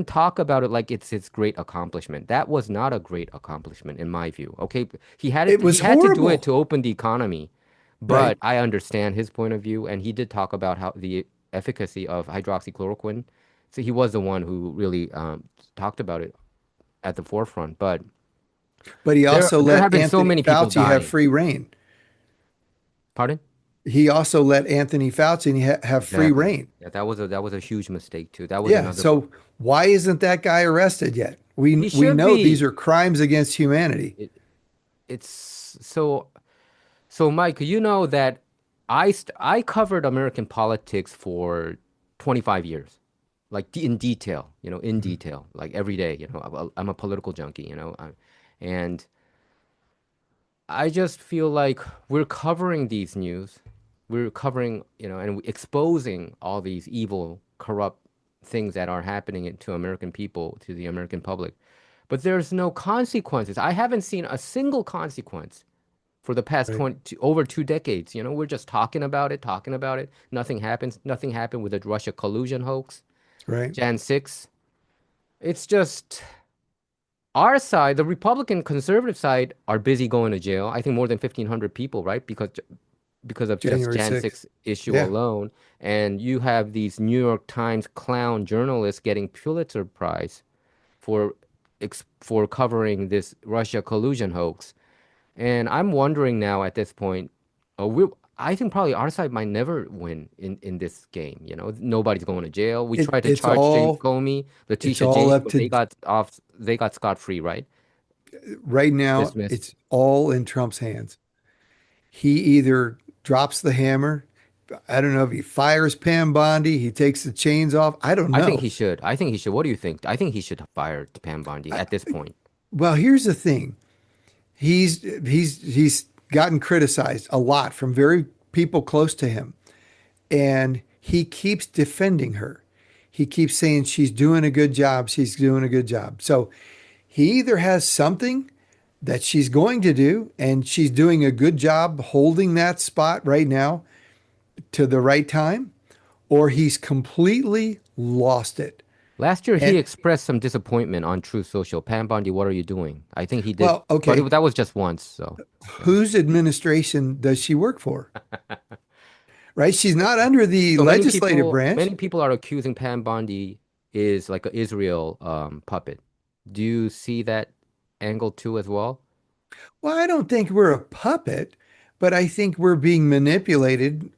talk about it like it's his great accomplishment. That was not a great accomplishment in my view. Okay, It he was had to do it horrible. to open the economy, Right. but I understand his point of view, and he did talk about how the efficacy of hydroxychloroquine. So he was the one who really talked about it at the forefront. But But he there also there let have been so Anthony many people Fauci have dying. free reign. Pardon? he also let Anthony Fauci have free Exactly. reign. Yeah, that was a huge mistake too. That was Yeah. another. So why isn't that guy arrested yet? He We should know these be. are crimes against humanity. It, it's so. So, Mike, you know that I covered American politics for 25 years, like in detail, in Mhm. detail, like every day. I'm a political junkie, and I just feel like we're covering these news, we're covering, and exposing all these evil, corrupt things that are happening to American people, to the American public. But there's no consequences. I haven't seen a single consequence for the past Right. 20 over 2 decades. We're just talking about it, talking about it. Nothing happens. Nothing happened with the Russia collusion hoax, Right. Jan 6. It's just our side, the Republican conservative side, are busy going to jail. I think more than 1,500 people, right? Because of just January Jan 6th. 6 issue Yeah. alone. And you have these New York Times clown journalists getting Pulitzer Prize for for covering this Russia collusion hoax. And I'm wondering now at this point, I think probably our side might never win in this game. Nobody's going to jail. We It tried to charge James Comey, it's Letitia all James, up but to they got scot-free, right? right now, Dismissed. it's all in Trump's hands. He either drops the hammer. I don't know if he fires Pam Bondi, he takes the chains off. I don't I think know. he should. I think he should. What do you think? I think he should fire Pam Bondi I, at this point. well, here's the thing. He's gotten criticized a lot from very people close to him, and he keeps defending her. He keeps saying she's doing a good job. She's doing a good job. So he either has something that she's going to do, and she's doing a good job holding that spot right now to the right time, or he's completely lost it. Last year, he And expressed some disappointment on Truth Social. Pam Bondi, what are you doing? I think he did, well, but okay, that was just once. So, yeah. whose administration does she work for? Right? She's not under the So legislative branch. many people are accusing Pam Bondi is like an Israel puppet. Do you see that angle too as well? Well, I don't think we're a puppet, but I think we're being manipulated.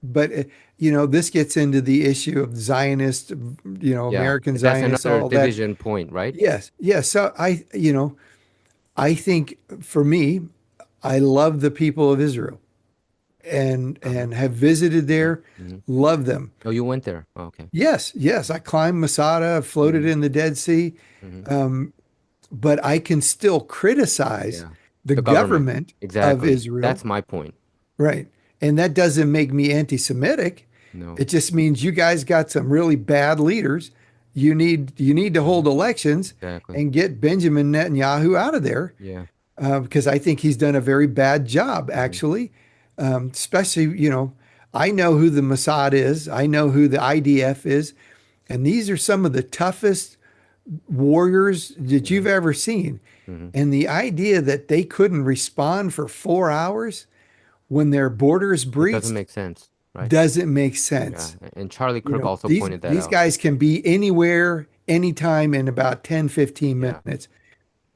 But, this gets into the issue of Zionist, Yeah, American that's Zionists, another all that. division point, right? Yes. Yes. So I think for me, I love the people of Israel Uh-huh. and have visited Yeah. there, love them. Oh, you went there. Oh, okay. Yes. Yes. I climbed Masada, floated hmm in the Dead Sea, hmm but I can still criticize Yeah. the The government. government of Exactly. Israel. That's my point. Right. And that doesn't make me anti-Semitic. No. It just means you guys got some really bad leaders. You need to hold hmm elections Exactly. and get Benjamin Netanyahu out of there Yeah. because I think he's done a very bad job, hmm actually. Especially, I know who the Mossad is. I know who the IDF is. And these are some of the toughest warriors that Yeah. you've ever seen. hmm And the idea that they couldn't respond for 4 hours when their borders It doesn't breached make sense, right? doesn't make Yeah. sense. And Charlie You Kirk know, also these pointed that these out. guys can be anywhere, anytime in about 10, 15 Yeah. minutes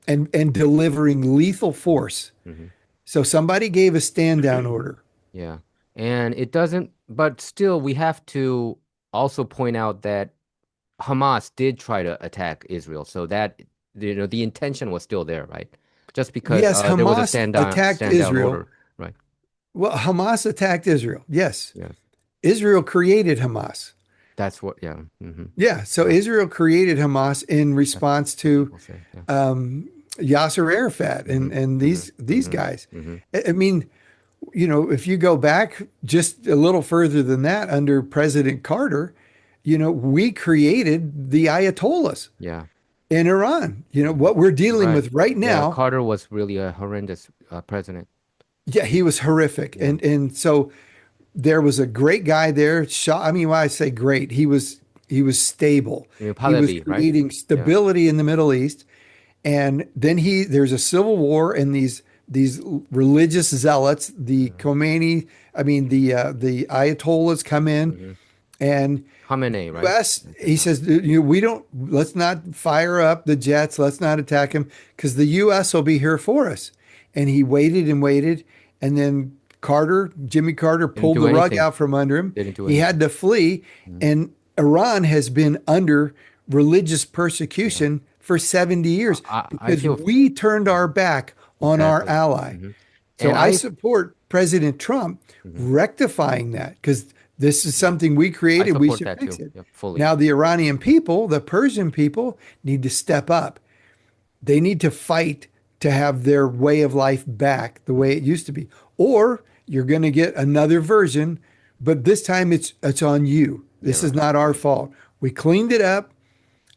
and delivering lethal force. hmm So somebody gave a stand down order. Yeah. And it doesn't, but still, we have to also point out that Hamas did try to attack Israel. So that, the intention was still there, right? Just because Yes, there was a Hamas attacked stand down Israel. order, right? Well, Hamas attacked Israel. Yes. Yes. Israel created Hamas. That's what, yeah. Yeah. So Yeah. Israel created Hamas in That's response what to people say. Yeah. Yasser Arafat hmm and hmm these hmm guys. hmm I mean, if you go back just a little further than that under President Carter, we created the Ayatollahs Yeah. in Iran. hmm What we're dealing Right. with right Yeah. now. Carter was really a horrendous president. Yeah, he was horrific. Yeah. And so there was a great guy there. I mean, why I say great, he was stable. He was Pahlavi, right? creating Yeah. stability in the Middle East. And then there's a civil war, and these religious zealots, the hmm Khomeini, I mean the Ayatollahs come in, hmm and Khamenei, right? U.S. At the He time. says, we don't, let's not fire up the jets, let's not attack him because the U.S. will be here for us. And he waited and waited, and then Jimmy Carter Didn't pulled do the rug anything. out from under him. Didn't do He had anything. to flee, Mhm. and Iran has been under religious Yeah. persecution for 70 years I because feel we turned our back on our exactly. ally. Hmm. So And I support President Trump mhm. rectifying that because this is Yeah, something we I created. We support should that fix too. it. Yeah, fully. Now, the Iranian people, the Persian people, need to step up. They need to fight to have their way of life back the way it used to be. Or you're going to get another version, but this time it's on you. Yeah, This is right. not our fault. We cleaned it up.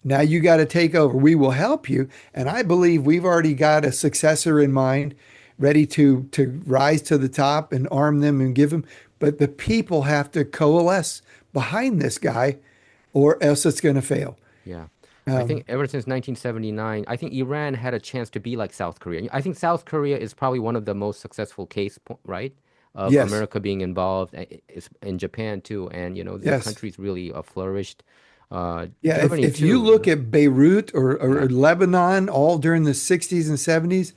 Now you got to take over. We will help you. And I believe we've already got a successor in mind, ready to rise to the top and arm them and give them. But the people have to coalesce behind this guy, or else it's going to fail. Yeah. I think Um, ever since 1979, I think Iran had a chance to be like South Korea. I think South Korea is probably one of the most successful right, of yes, America being involved, in Japan too, and the yes. countries really flourished. Yeah, Germany if you too, look at Beirut Yeah. or Lebanon, all during the 60s and 70s,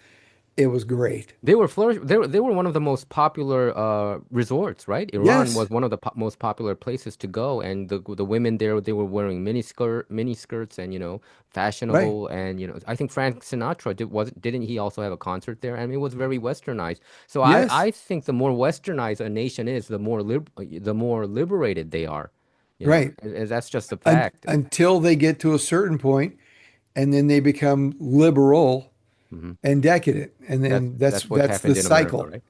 it was great. They were flourish. They were one of the most popular resorts, right? Iran Yes, was one of the most popular places to go, and the women there, they were wearing mini skirts, and right, fashionable, and I think Frank Sinatra didn't he also have a concert there? I mean, it was very westernized. So I yes. I think the more westernized a nation is, the more liberated they are. Right. And that's just a fact. Until they get to a certain point, and then they become liberal Hmm. and decadent, and That's then that's that's what's that's the happened in America,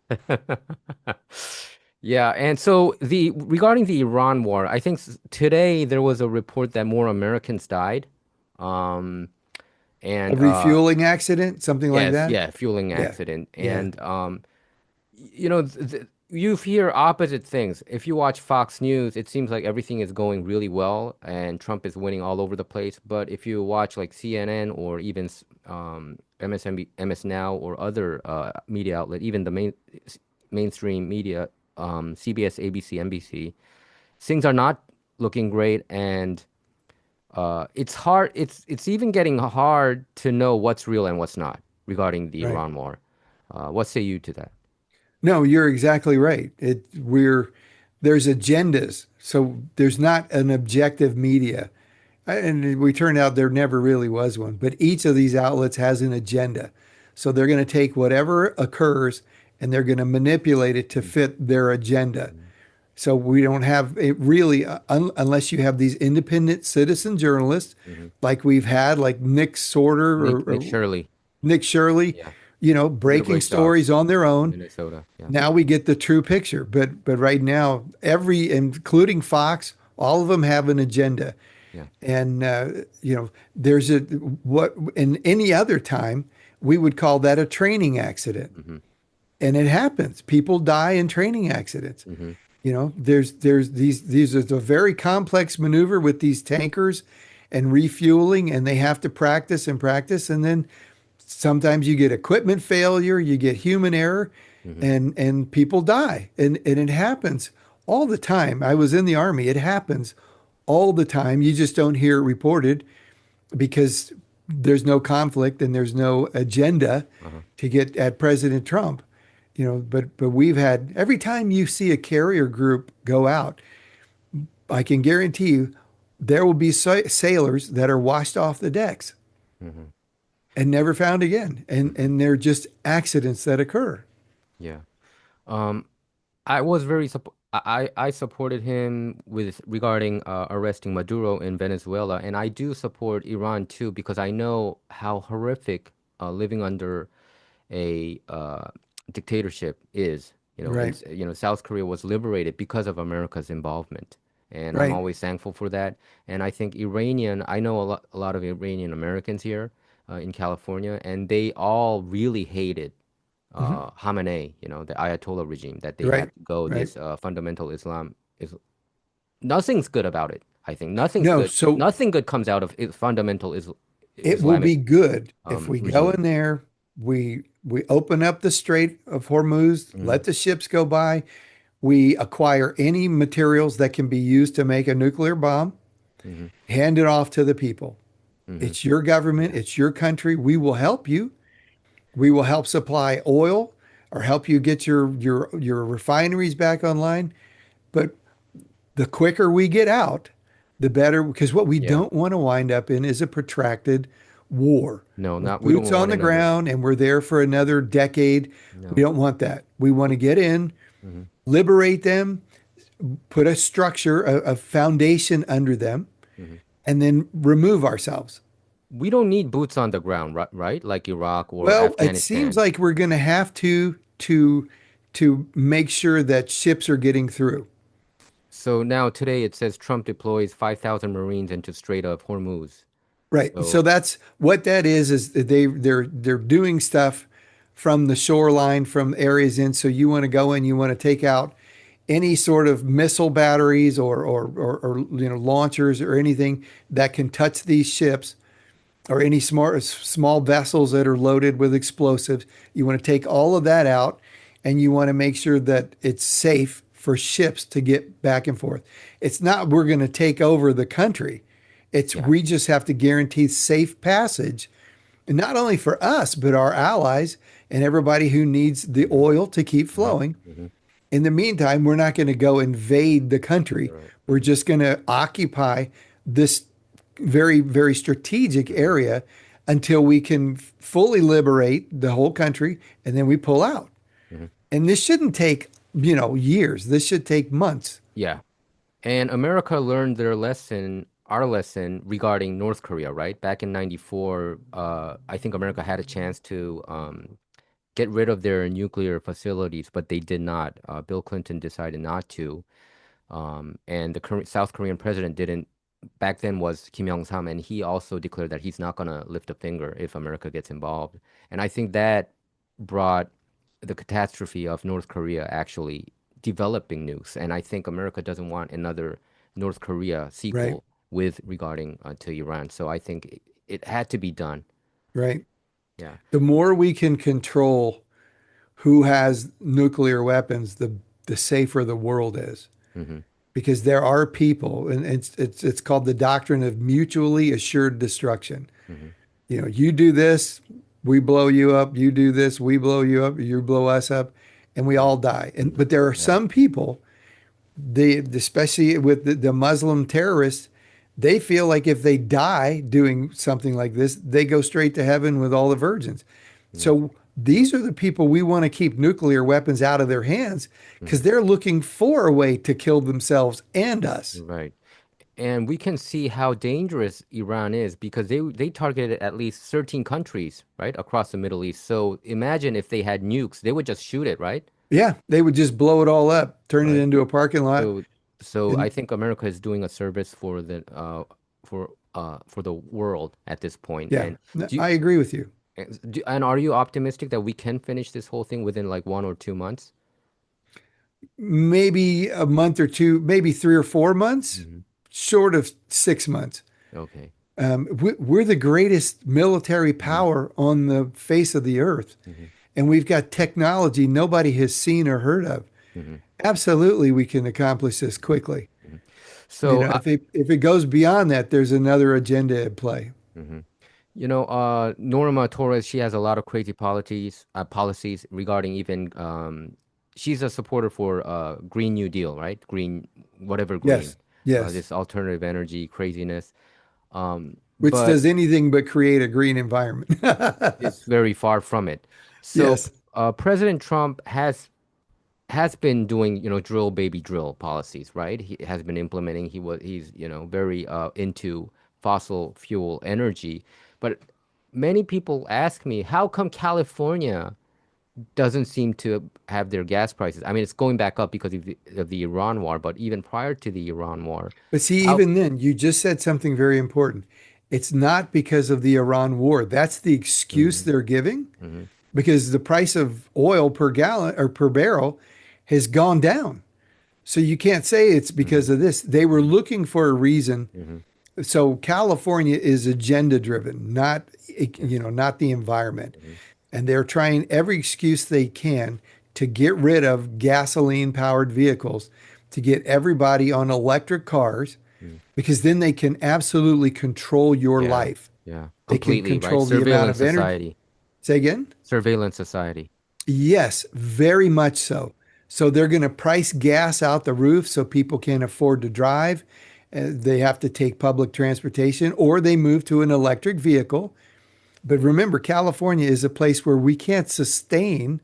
cycle. right? Yeah, and so the regarding the Iran war, I think today there was a report that more Americans died. Um, A and refueling accident, something like yes, that. yeah, fueling Yeah, accident. yeah. And you hear opposite things. If you watch Fox News, it seems like everything is going really well and Trump is winning all over the place. But if you watch like CNN or even MSNB, MS Now or other media outlet, even the mainstream media, CBS, ABC, NBC, things are not looking great, and it's hard. It's even getting hard to know what's real and what's not regarding the Right. Iran war. What say you to that? No, you're exactly right. There's agendas, so there's not an objective media. And we turned out there never really was one, but each of these outlets has an agenda. So they're going to take whatever occurs and they're going to manipulate it to fit their agenda. Mhm. So we don't have it really, unless you have these independent citizen journalists Mhm. like we've had, like Nick Sorter Nick or Shirley, Nick Shirley, yeah, he did a breaking great job stories on their in own. Minnesota. Yeah, Now we get the true picture. But right now, including Fox, all of them have an agenda. yeah, And there's what in any other time we would call that a training accident. hmm, And it happens. People die in training accidents. hmm, There's these is a very complex maneuver with these tankers and refueling, and they have to practice and practice. And then sometimes you get equipment failure, you get human error, hmm. and people die. And it happens all the time. I was in the army. It happens all the time. You just don't hear it reported because there's no conflict and there's no agenda Uh-huh. to get at President Trump. But we've had every time you see a carrier group go out, I can guarantee you there will be sailors that are washed off the decks Hmm. and never found again. And Hmm. and they're just accidents that occur. Yeah. Um, I was very I supported him with regarding arresting Maduro in Venezuela, and I do support Iran too because I know how horrific living under a dictatorship is. Right. South Korea was liberated because of America's involvement, and I'm Right. always thankful for that. And I think I know a lot of Iranian Americans here in California, and they all really hated Hmm. Khamenei, the Ayatollah regime, that they Right. had to go Right. this fundamental Islam is nothing's good about it. I think nothing's No, good. so Nothing good comes out of fundamental it will Islamic be good if we go regime. in there, we open up the Strait of Hormuz, Hmm. let the ships go by, we acquire any materials that can be used to make a nuclear bomb, Hmm. hand it off to the people. Hmm. It's your government, Yeah. it's your country. We will help you. We will help supply oil. or help you get your refineries back online. But the quicker we get out, the better, because what we Yeah. don't want to wind up in is a protracted war No, with not we boots don't on want the another. ground and we're there for another decade. We No. don't want that. We want to get in, Hmm. liberate them, put a structure, a foundation under them, Hmm. and then remove ourselves. We don't need boots on the ground, right? Like Iraq or Well, it seems Afghanistan. like we're going to have to make sure that ships are getting through. So now today it says Trump deploys 5,000 Marines into Strait of Hormuz. Right. So So that's what that is that they're doing stuff from the shoreline, from areas in. So you want to go in, you want to take out any sort of missile batteries or launchers or anything that can touch these ships or any small vessels that are loaded with explosives. You want to take all of that out and you want to make sure that it's safe for ships to get back and forth. It's not we're going to take over the country. It's yeah. we just have to guarantee safe passage, and not only for us, but our allies and everybody who needs the Hmm. oil to keep Hmm. flowing. Hmm. In the meantime, we're not going to go invade the country. Right. We're just going to occupy this very, very strategic Hmm. area until we can fully liberate the whole country and then we pull out. Hmm. And this shouldn't take, years. This should take months. Yeah. And America learned their lesson, our lesson regarding North Korea, right? Back in 94, I think America had a chance to get rid of their nuclear facilities, but they did not. Bill Clinton decided not to. And the current South Korean president didn't, back then was Kim Jong-sam, and he also declared that he's not going to lift a finger if America gets involved. And I think that brought the catastrophe of North Korea actually developing nukes. And I think America doesn't want another North Korea Right. sequel with regarding to Iran. So I think it had to be done. Right. Yeah. The more we can control who has nuclear weapons, the safer the world is. Hmm. Because there are people, and it's called the doctrine of mutually assured destruction. Hmm. You do this, we blow you up. You do this, we blow you up. You blow us up, and we all die. And but there are Yeah. some people, especially with the Muslim terrorists, they feel like if they die doing something like this, they go straight to heaven with all the virgins. Yeah. So these are the people we want to keep nuclear weapons out of their hands because Hmm. they're looking for a way to kill themselves and us. Right. And we can see how dangerous Iran is because they targeted at least 13 countries, right, across the Middle East. So imagine if they had nukes, they would just shoot it, right? Yeah, they would just blow it all up, turn it Right. into a parking lot. So so I And think America is doing a service for the world at this point. yeah, And do you, I agree with you. and are you optimistic that we can finish this whole thing within like 1 or 2 months? Maybe a month or two, maybe 3 or 4 months, Hmm. short of 6 months. Okay. We're the greatest military Hmm. power on the face of the earth, Hmm. and we've got technology nobody has seen or heard of. Hmm. Absolutely, we can accomplish this quickly. Hmm. So If it goes beyond that, there's another agenda at play. mhm. Norma Torres, she has a lot of crazy policies regarding even she's a supporter for Green New Deal, right? Green, whatever green, Yes, yes. this alternative energy craziness. Which But does anything but create a green environment. is very far from it. So Yes, President Trump has been doing, drill baby drill policies, right? He has been implementing. He's, very into fossil fuel energy. But many people ask me, how come California doesn't seem to have their gas prices? I mean, it's going back up because of the Iran war, but even prior to the Iran war, but see, how? even then, you just said something very important. It's not because of the Iran war. That's the excuse Hmm. they're giving Hmm. because the price of oil per gallon or per barrel has gone down. So you can't say it's Hmm. because of this. They were looking for a reason. Hmm. So California is agenda driven, Yes. not the environment. Hmm. And they're trying every excuse they can to get rid of gasoline powered vehicles, to get everybody on electric cars, because then they can absolutely control your Yeah. life. Yeah. They can Completely, right? control the amount Surveillance of energy. society. Say again? Surveillance society. Yes, very much so. So they're going to price gas out the roof so people can't afford to drive. They have to take public transportation or they move to an electric vehicle. But remember, California is a place where we can't sustain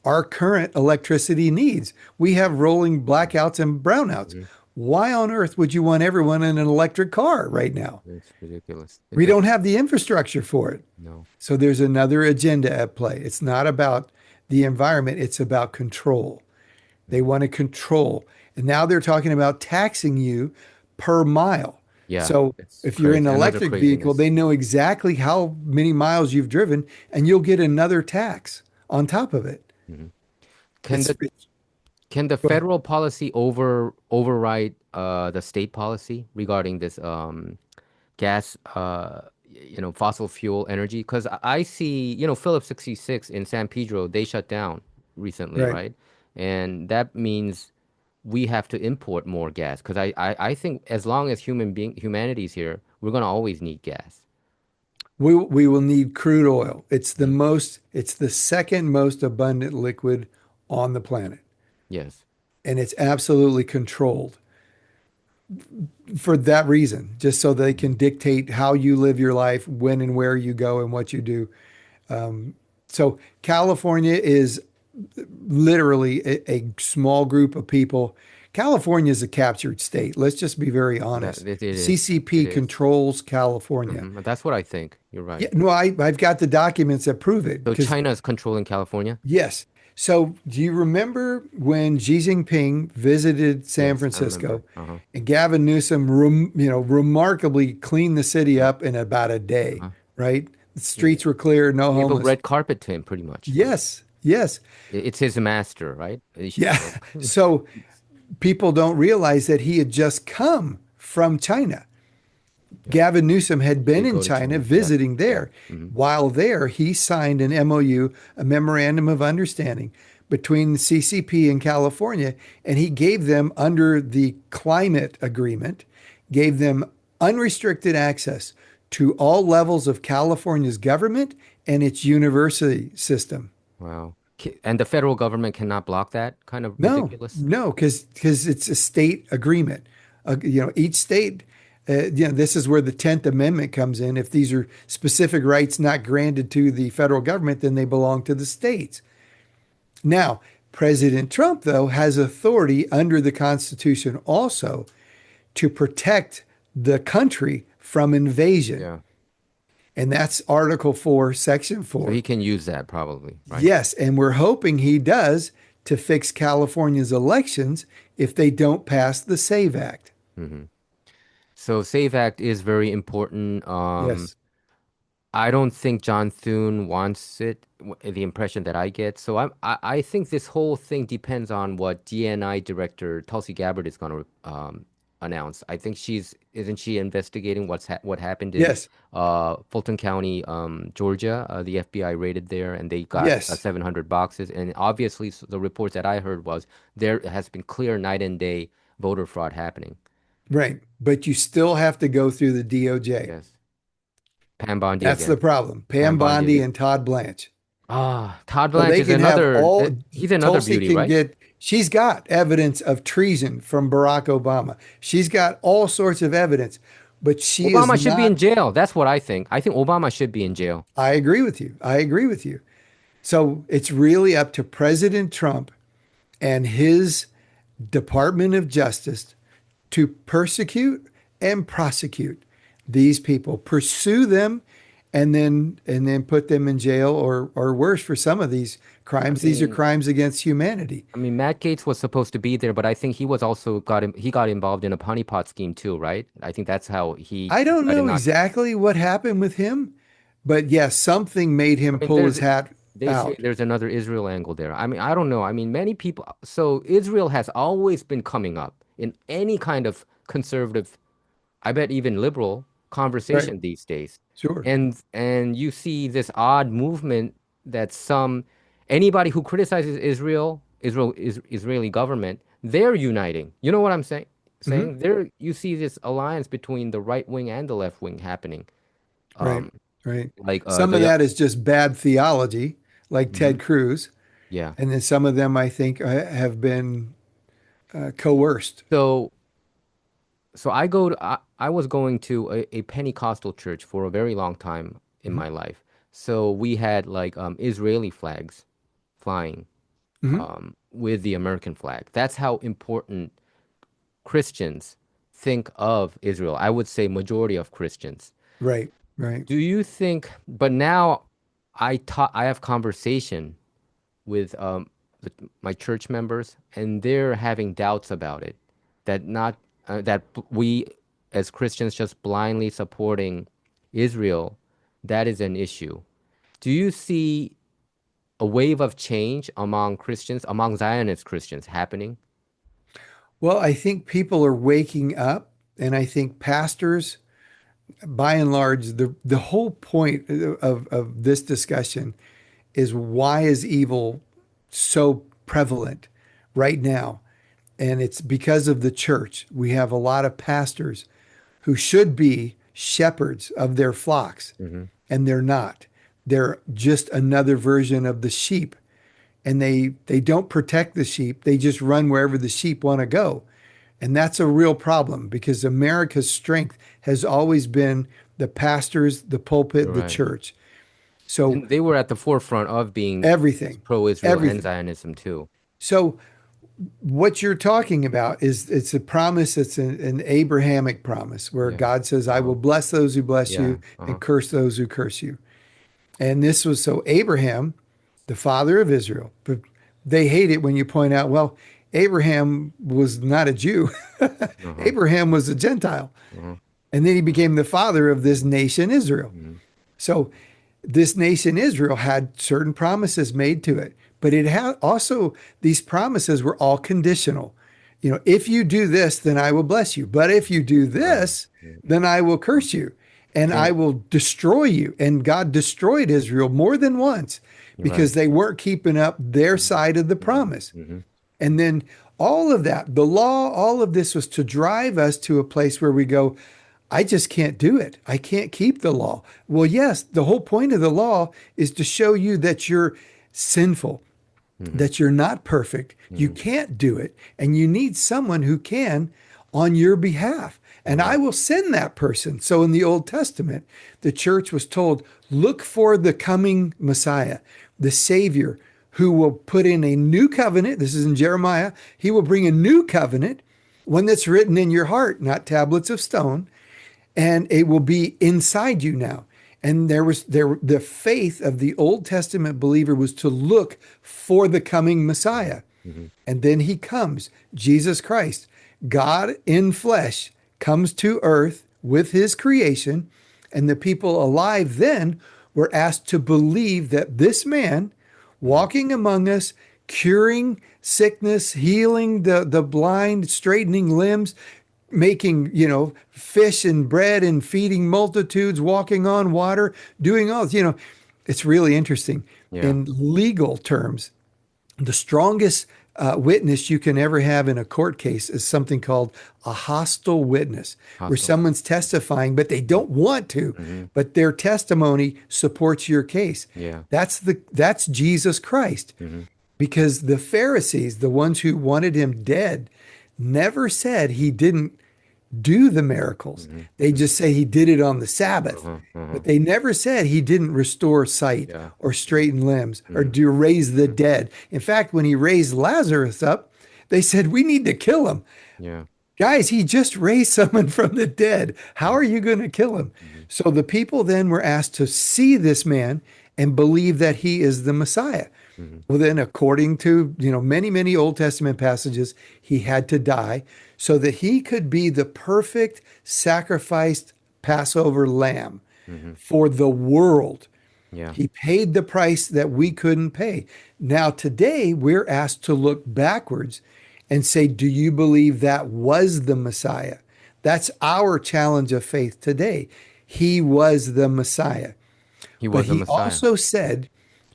our current electricity needs. We have rolling blackouts and brownouts. Mhm. Why on earth would you want everyone in an electric car right now? It's ridiculous. It We does don't have the infrastructure for it. no. So there's another agenda at play. It's not about the environment, it's about control. They want to control. And now they're talking about taxing you per mile. Yeah, So it's if you're in crazy. an Another electric vehicle, craziness. they know exactly how many miles you've driven and you'll get another tax on top of it. Mhm. Can It's, the can the go ahead. federal policy override the state policy regarding this gas fossil fuel energy? Because I see, Phillips 66 in San Pedro, they shut down recently, Right. right? And that means we have to import more gas because I think as long as humanity's here, we're gonna always need gas. We will need crude oil. Mhm. It's the second most abundant liquid on the planet. Yes. And it's absolutely controlled for that reason, just so they can dictate how you live your life, when and where you go, and what you do. So California is literally a small group of people. California is a captured state. Let's just be very That honest. it is. It CCP is. controls California. That's what I think. You're Yeah, right. no, I've got the documents that prove it. So Because China is controlling California? yes. So do you remember when Xi Jinping visited San Yes, I Francisco remember. Uh-huh. and Gavin Newsom, remarkably cleaned the city up in about a day, Uh-huh. right? The He streets were clear, no gave a homeless. red carpet to him, pretty much. Like Yes, yes. it's his master, right? Yeah. So people don't realize that he had just come from China. Yeah. Gavin Newsom had He been did in go to China China. Yes. visiting Yeah. there. While there, he signed an MOU, a memorandum of understanding between the CCP and California, and he gave them, under the climate agreement, gave them unrestricted access to all levels of California's government and its university system. Wow. And the federal government cannot block that? Kind of No, ridiculous. no, because it's a state agreement. Each state, this is where the 10th Amendment comes in. If these are specific rights not granted to the federal government, then they belong to the states. Now, President Trump, though, has authority under the Constitution also to protect the country from invasion. Yeah. And that's Article 4, Section So 4. he can use that probably, right? Yes, and we're hoping he does to fix California's elections if they don't pass the SAVE Act. hmm So SAVE Act is very important. Yes. I don't think John Thune wants it, the impression that I get. So I think this whole thing depends on what DNI Director Tulsi Gabbard is going to announce. I think isn't she investigating what happened in Yes. Fulton County, Georgia? The FBI raided there and they got Yes. 700 boxes. And obviously, the reports that I heard was there has been clear night and day voter fraud happening. Right. But you still have to go through the DOJ. Yes. Pam Bondi That's the again. problem. Pam Pam Bondi Bondi again. and Todd Blanche. Todd So Blanche they is can have another, he's another Tulsi beauty, can right? she's got evidence of treason from Barack Obama. She's got all sorts of evidence, but she is Obama should be in not. jail. That's what I think. I think Obama should be in jail. I agree with you. I agree with you. So it's really up to President Trump and his Department of Justice to persecute and prosecute these people, pursue them, and then put them in jail or worse for some of these I crimes. These are mean, crimes against humanity. I mean, Matt Gaetz was supposed to be there, but I think he was also he got involved in a honeypot scheme too, right? I think that's how he I don't got know knocked. exactly what happened with him, but yes, something made I him mean, pull his hat they say out. there's another Israel angle there. I mean, I don't know. I mean, many people. So Israel has always been coming up in any kind of conservative, I bet even liberal Right. conversation these days. Sure. And you see this odd movement that anybody who criticizes Israeli government, they're uniting. You know what I'm saying? Hmm. You see this alliance between the right wing and the left wing happening. Right. Um, Right. like Some of that is just bad theology, like Mhm. Ted Cruz. Yeah. And then some of them, I think, have been coerced. So I was going to a Pentecostal church for a very long time in Mhm. my life. So we had like Israeli flags flying Mhm. with the American flag. That's how important Christians think of Israel. I would say majority of Christians. Right, right. Do you think, but now I have conversation with my church members, and they're having doubts about it. That not that we as Christians just blindly supporting Israel, that is an issue. Do you see a wave of change among Christians, among Zionist Christians happening? Well, I think people are waking up, and I think pastors, by and large, the whole point of this discussion is why is evil so prevalent right now? And it's because of the church. We have a lot of pastors who should be shepherds of their flocks, Hmm. and they're not. They're just another version of the sheep, and they don't protect the sheep. They just run wherever the sheep want to go. And that's a real problem because America's strength has always been the pastors, the pulpit, You're the right. church. So And they were at the forefront of being everything, pro-Israel and everything. Zionism too. So what you're talking about is it's a promise, it's an Abrahamic promise where Yeah. God says, I Uh-huh. will bless those who bless Yeah. you and Uh-huh. curse those who curse you. And this was so Abraham, the father of Israel, but they hate it when you point out, well, Abraham was not a Jew. Uh-huh. Abraham was a Gentile. Uh-huh. And then he became the father of this nation, Israel. Mhm. So this nation, Israel, had certain promises made to it, but it had also, these promises were all conditional. You know, if you do this, then I will bless you. But if you do Right. this, then I will curse you and I And will destroy you. And God destroyed Israel more than once you're right. because they weren't keeping up their Mhm. side of the Mhm. promise. Mhm. And then all of that, the law, all of this was to drive us to a place where we go, I just can't do it. I can't keep the law. Well, yes, the whole point of the law is to show you that you're sinful, Mhm. that you're not perfect. You Mhm. can't do it. And you need someone who can on your behalf. And I Right. will send that person. So in the Old Testament, the church was told, look for the coming Messiah, the Savior, who will put in a new covenant. This is in Jeremiah. He will bring a new covenant, one that's written in your heart, not tablets of stone, and it will be inside you now. And the faith of the Old Testament believer was to look for the coming Messiah. Mhm. And then he comes, Jesus Christ, God in flesh, comes to earth with his creation. And the people alive then were asked to believe that this man Mhm. walking among us, curing sickness, healing the blind, straightening limbs, making, fish and bread and feeding multitudes, walking on water, doing all, it's really interesting. Yeah. In legal terms, the strongest witness you can ever have in a court case is something called a hostile witness, where Hostile. someone's testifying, but they don't want to, Mhm. but their testimony supports your case. Yeah. That's Jesus Christ. Mhm. Because the Pharisees, the ones who wanted him dead, never said he didn't do the miracles. Mhm. They Mhm. just say he did it on the Sabbath. Uh-huh. Uh-huh. But they never said he didn't restore sight Yeah. or straighten limbs or Mhm. do raise the Mhm. dead. In fact, when he raised Lazarus up, they said, we need to kill him. Yeah. Guys, he just raised someone from the dead. How are Mhm. you going to kill him? Mhm. So the people then were asked to see this man and believe that he is the Messiah. Mhm. Well, then, according to, many, many Old Testament passages, he had to die so that he could be the perfect sacrificed Passover lamb Mhm. for the world. Yeah. He paid the price that we couldn't pay. Now, today, we're asked to look backwards and say, do you believe that was the Messiah? That's our challenge of faith today. He was the Messiah. He But was the he Messiah. also said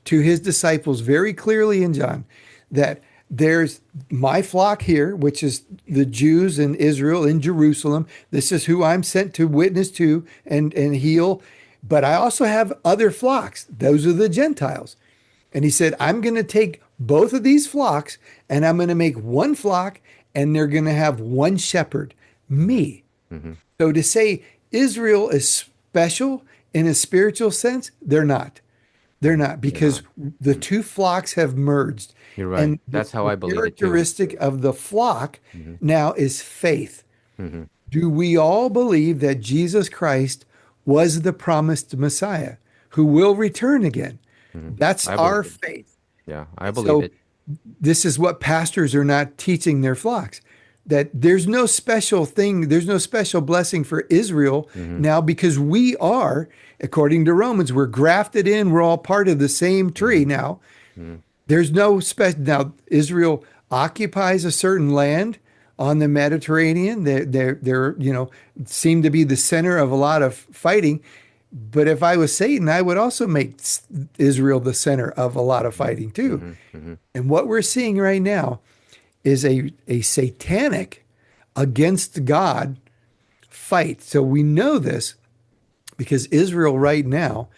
to his disciples very clearly in John that there's my flock here, which is the Jews in Israel, in Jerusalem. This is who I'm sent to witness to and heal. But I also have other flocks. Those are the Gentiles. And he said, I'm going to take both of these flocks, and I'm going to make one flock, and they're going to have one shepherd, me. Hmm. So to say Israel is special in a spiritual sense, they're not. They're not They're because not. the Mm. two flocks have merged. You're right. And That's how the I believe it too. characteristic of the flock Hmm. now is faith. Hmm. Do we all believe that Jesus Christ was the promised Messiah who will return again? Hmm. That's I our believe it. faith. Yeah, I believe So it. this is what pastors are not teaching their flocks, that there's no special thing, there's no special blessing for Israel Hmm. now because we are, according to Romans, we're grafted in, we're all part of the same tree Hmm. now. Hmm. There's no special. Now, Israel occupies a certain land on the Mediterranean. They're, seem to be the center of a lot of fighting. But if I was Satan, I would also make Israel the center of a lot of fighting too. Hmm. Hmm. And what we're seeing right now is a satanic against God fight. So we know this because Israel right now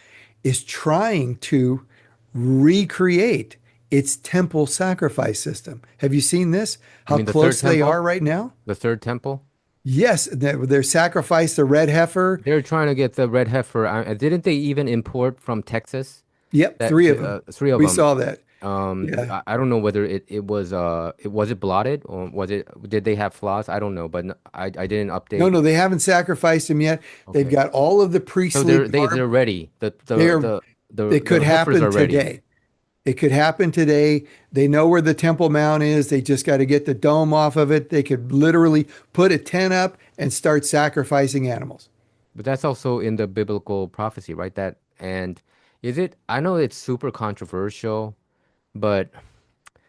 is trying to recreate its temple sacrifice system. Have you seen this? You How mean the third close they are temple? right now? The third temple? Yes, they're sacrificed the red heifer. They're trying to get the red heifer. Didn't they even import from Texas? Yep, That three of them. three of We them. saw that. Yeah. I don't know whether it was it blotted or was it did they have flaws? I don't know, but I didn't No, update. no, they haven't sacrificed them yet. They've Okay, got all of the so priestly they're garb. ready. They're, it could The heifers happen are ready. today. It could happen today. They know where the Temple Mount is. They just got to get the dome off of it. They could literally put a tent up and start sacrificing animals. But that's also in the biblical prophecy, right? That and is it? I know it's super controversial, but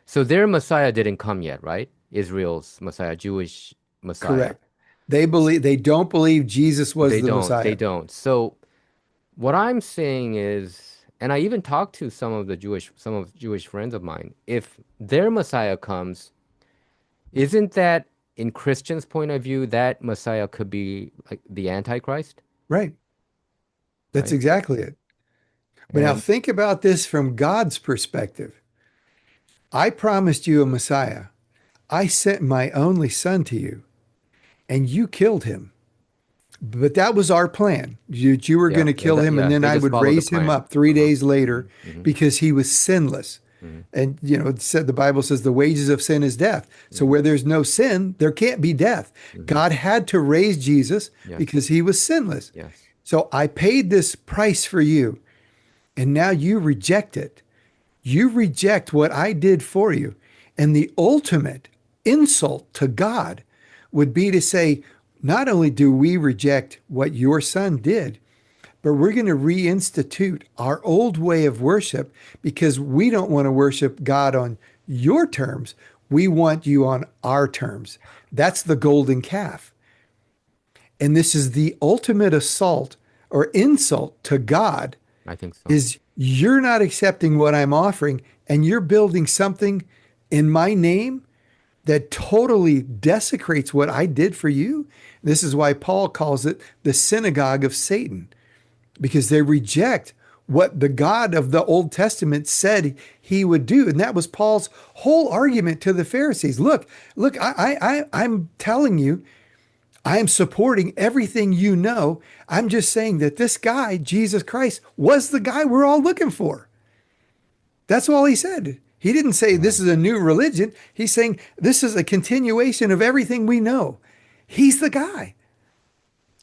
so their Messiah didn't come yet, right? Israel's Messiah, Jewish Messiah. Correct. They don't believe Jesus was They the don't. They Messiah. don't. So what I'm saying is, and I even talked to some of Jewish friends of mine, if their Messiah comes, isn't that in Christians' point of view, that Messiah could be like the Antichrist, Right. That's right? exactly it. But now And think about this from God's perspective. I promised you a Messiah. I sent my only son to you, and you killed him. But that was our plan. You were going yeah, to kill him, and yeah, then they I just would follow the raise him plan. up 3 days Hmm. later Hmm. because he was sinless. Hmm. And it said the Bible says the wages of sin is death. So Hmm. where there's no sin, there can't be death. Hmm. God had to raise Jesus Yes, because he was sinless. yes. So I paid this price for you, and now you reject it. You reject what I did for you. And the ultimate insult to God would be to say, not only do we reject what your son did, but we're going to reinstitute our old way of worship because we don't want to worship God on your terms. We want you on our terms. That's the golden calf. And this is the ultimate assault or insult to God I think so. is you're not accepting what I'm offering and you're building something in my name that totally desecrates what I did for you. This is why Paul calls it the synagogue of Satan, because they reject what the God of the Old Testament said he would do. And that was Paul's whole argument to the Pharisees. Look, I'm telling you, I am supporting everything you know. I'm just saying that this guy, Jesus Christ, was the guy we're all looking for. That's all he said. He didn't say this Right. is a new religion. He's saying this is a continuation of everything we know. He's the guy.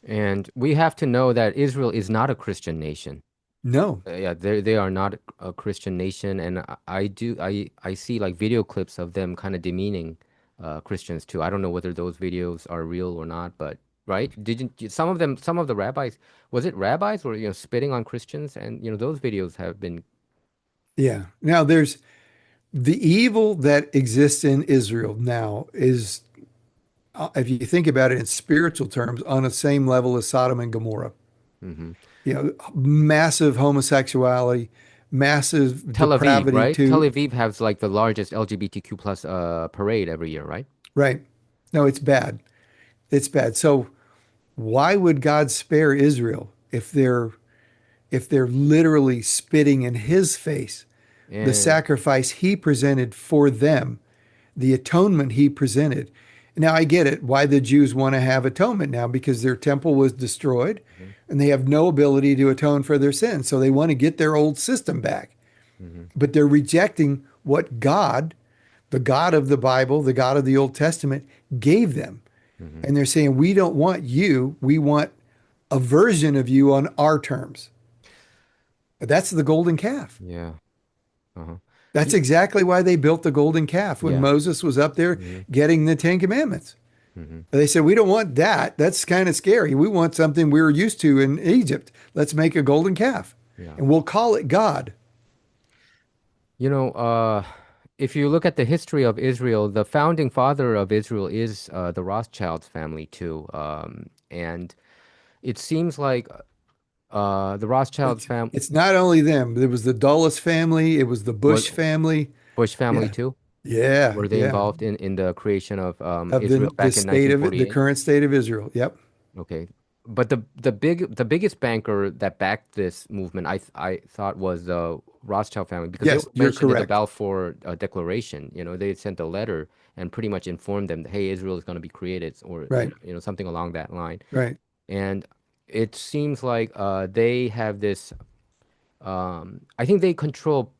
And we have to know that Israel is not a Christian nation. No. Yeah, they are not a Christian nation, and I see like video clips of them kind of demeaning Christians too. I don't know whether those videos are real or not, but right? Didn't some of them, some of the rabbis, was it rabbis or spitting on Christians? And those videos have been. Yeah. Now there's the evil that exists in Israel now is, if you think about it in spiritual terms, on the same level as Sodom and Gomorrah. Hmm. Massive homosexuality, massive Tel Aviv, depravity right? Tel too. Aviv has like the largest LGBTQ plus parade every year, right? Right. No, it's bad. It's bad. So why would God spare Israel if they're literally spitting in his face the And sacrifice he presented for them, the atonement he presented. Now, I get it why the Jews want to have atonement now because their temple was destroyed mhm, and they have no ability to atone for their sins. So they want to get their old system back. mhm, But they're rejecting what God, the God of the Bible, the God of the Old Testament, gave them. mhm. And they're saying, we don't want you. We want a version of you on our terms. That's the golden calf. Yeah. Uh-huh. That's Ye- exactly why they built the golden calf when Yeah. Moses was up there Mhm, getting the Ten Commandments. mhm. They said, we don't want that. That's kind of scary. We want something we were used to in Egypt. Let's make a golden calf Yeah. and we'll call it God. You know, if you look at the history of Israel, the founding father of Israel is the Rothschilds family too. And it seems like the Rothschilds It's, family it's not only them. There was the Dulles family. It was the was Bush family. Bush family Yeah. too. Yeah. Were they Yeah. involved in the creation of Of Israel the back in state of it, the 1948? current state of Israel. Yep. Okay. But the biggest banker that backed this movement, I thought was the Rothschild family because they Yes, were you're mentioned in the correct. Balfour Declaration. You know, they sent a letter and pretty much informed them that, hey, Israel is going to be created, or Right. something along that line. Right. And it seems like they have this. I think they control.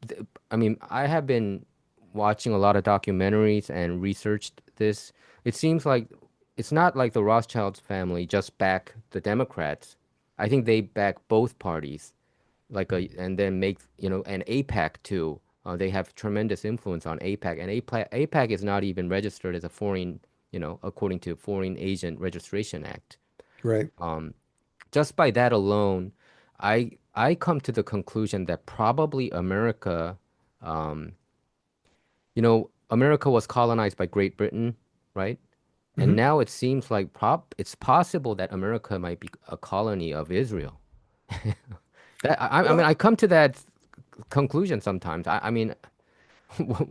I mean, I have been watching a lot of documentaries and researched this. It seems like it's not like the Rothschilds family just back the Democrats. I think they back both parties, and then make, and APAC too. They have tremendous influence on APAC, and APAC is not even registered as a foreign, according to Foreign Agent Registration Act. Right. Um, just by that alone, I come to the conclusion that probably America, um, America was colonized by Great Britain, right? And Mhm. now it seems like it's possible that America might be a colony of Israel. I mean, Well, I come to that conclusion sometimes. I mean,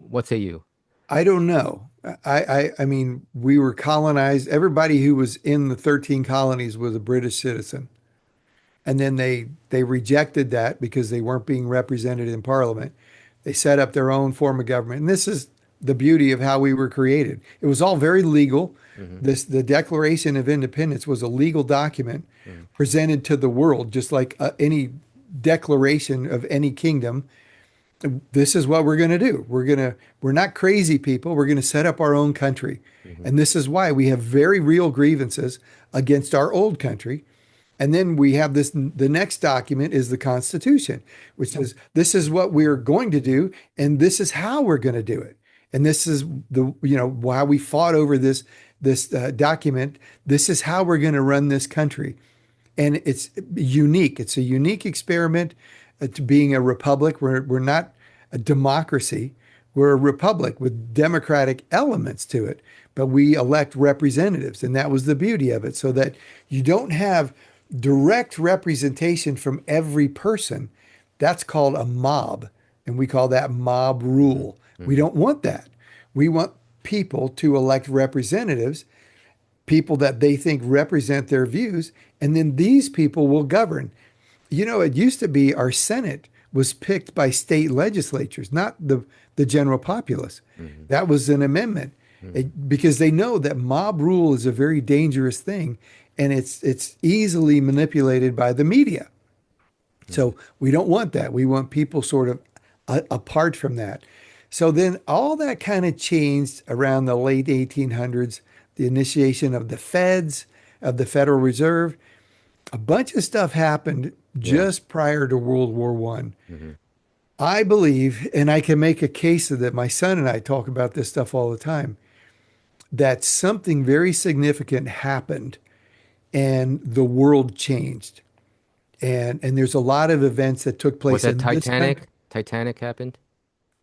what say you? I don't know. I mean, we were colonized. Everybody who was in the 13 colonies was a British citizen. And then they rejected that because they weren't being represented in Parliament. They set up their own form of government. And this is the beauty of how we were created. It was all very legal. Hmm. The Declaration of Independence was a legal document Hmm. presented to the world, just like any declaration of any kingdom. This is what we're going to do. We're not crazy people. We're going to set up our own country. Hmm. And this is why we have very real grievances against our old country. And then we have the next document is the Constitution, which says this is what we're going to do and this is how we're going to do it. And this is why we fought over this document. This is how we're going to run this country. And it's unique. It's a unique experiment to being a republic. We're not a democracy. We're a republic with democratic elements to it, but we elect representatives, and that was the beauty of it, so that you don't have direct representation from every person. That's called a mob, and we call that mob rule. We Hmm. don't want that. We want people to elect representatives, people that they think represent their views, and then these people will govern. It used to be our Senate was picked by state legislatures, not the general populace. Hmm. That was an amendment because they know that mob rule is a very dangerous thing and it's easily manipulated by the media. Hmm. So we don't want that. We want people sort of apart from that. So then all that kind of changed around the late 1800s, the initiation of the Feds, of the Federal Reserve. A bunch of stuff happened Yeah. just prior to World War One. Hmm. I believe, and I can make a case of that. My son and I talk about this stuff all the time, that something very significant happened and the world changed. And there's a lot of events that took Was place that in this country. Titanic? Titanic happened?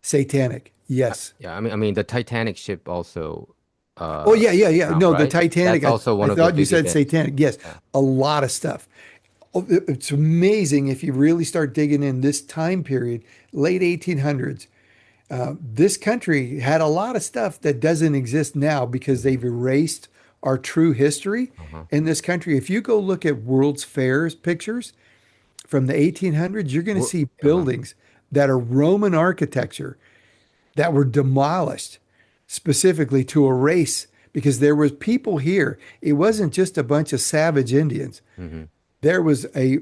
Satanic. Yes. Yeah, I mean the Titanic ship also Oh, yeah, yeah, went yeah. out, No, the right? Titanic. That's I, also I one of the thought you big said events. satanic. Yes, Yeah. a lot of stuff. Oh, it's amazing if you really start digging in this time period, late 1800s. This country had a lot of stuff that doesn't exist now because Hmm. they've erased our true history Uh-huh. in this country. If you go look at World's Fairs pictures from the 1800s, you're going to Wor- see uh-huh. buildings that are Roman architecture that were demolished specifically to erase because there was people here. It wasn't just a bunch of savage Indians. Hmm. There was a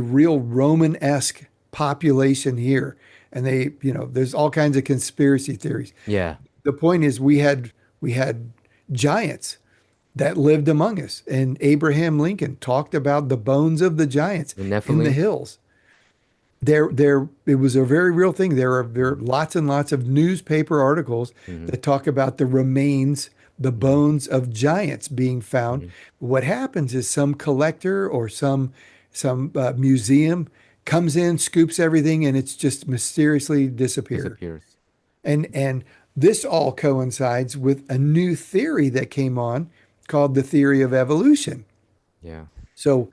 real Roman-esque population here. And there's all kinds of conspiracy theories. Yeah. The point is we had giants that lived among us. And Abraham Lincoln talked about the bones of the giants The in the Nephilim. hills. It was a very real thing. There are lots and lots of newspaper articles Hmm. that talk about the remains, the bones of giants being found. Hmm. What happens is some collector or some museum comes in, scoops everything, and it's just mysteriously disappeared. Disappears. And this all coincides with a new theory that came on called the theory of evolution. Yeah. So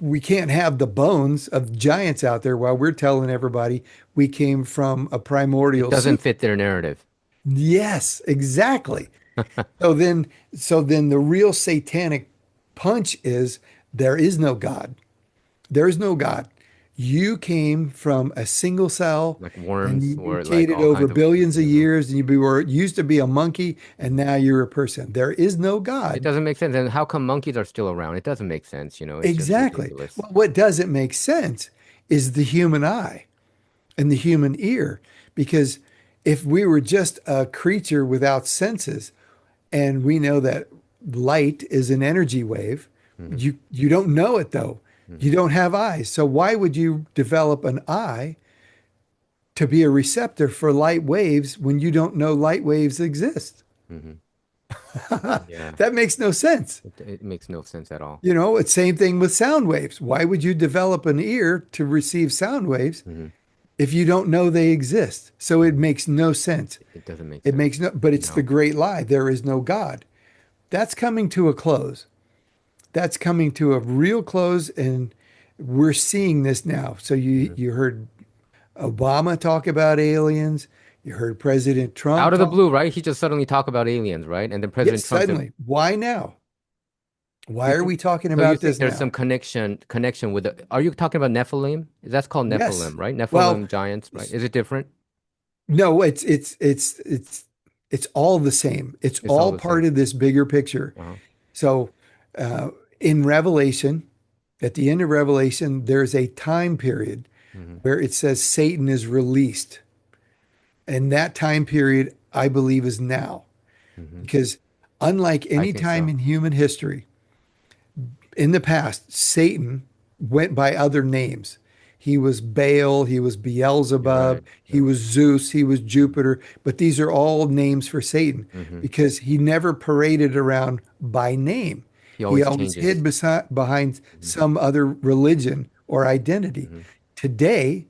we can't have the bones of giants out there while we're telling everybody we came from a It primordial doesn't soup. fit their narrative. Yes, exactly. So then the real satanic punch is there is no God. There is no God. You came from a single cell Like and worms you or like mutated all over kinds of, billions of you know. years and were used to be a monkey and now you're a person. There is no It God. doesn't make sense. And how come monkeys are still around? It doesn't make sense, you know. It's just Exactly. ridiculous. Well, what doesn't make sense is the human eye and the human ear. Because if we were just a creature without senses, and we know that light is an energy wave, Hmm. you don't know it though. You Hmm. don't have eyes. So why would you develop an eye to be a receptor for light waves when you don't know light waves exist? Hmm. Yeah. That makes no sense. It makes no sense at all. It's same thing with sound waves. Why would you develop an ear to receive sound waves Hmm. if you don't know they exist? So it makes no sense. It doesn't make It sense. makes no, but it's the No. great lie. There is no God. That's coming to a close. That's coming to a real close, and we're seeing this now. So you Hmm. you heard Obama talk about aliens. You heard President Trump Out of the talk. blue, right? He just suddenly talked about aliens, right? And then Yes, President Trump said, suddenly. Why now? "Do Why you are think?" we talking So you about think this there's now? some connection with the? Are you talking about Nephilim? That's called Yes. Nephilim, right? Well, Nephilim giants, right? Is it different? no, it's all the same. It's It's all all the part same. of this bigger picture. Uh-huh. So, uh, in Revelation, at the end of Revelation, there's a time period Hmm. where it says Satan is released. And that time period, I believe, is now. Hmm. Because unlike I any think time so. in human history, in the past, Satan went by other names. He was Baal, he was You're Beelzebub, right. he Yeah. was Zeus, he was Jupiter, but these are all names for Satan Hmm. because he never paraded around by name. He He always always hid changes. behind Hmm. some other religion or identity. Hmm. Today,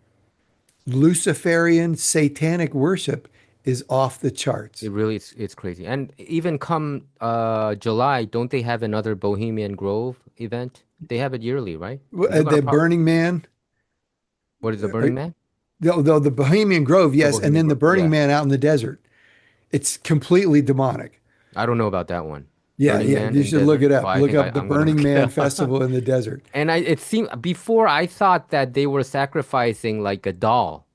Luciferian satanic worship is off the charts. It really it's crazy. And even come July, don't they have another Bohemian Grove event? They have it yearly, right? They're gonna The pro Burning Man, what is the uh, Burning Man? the Bohemian Grove, The yes, and Bohemian then the Grove. Burning Yeah. Man out in the desert. It's completely demonic. I don't know about that one. Yeah, Burning yeah, Man you in should look desert? it Oh, up. I Look think up the I'm gonna Burning look it Man up. Festival in the desert. And it seemed before I thought that they were sacrificing like a doll,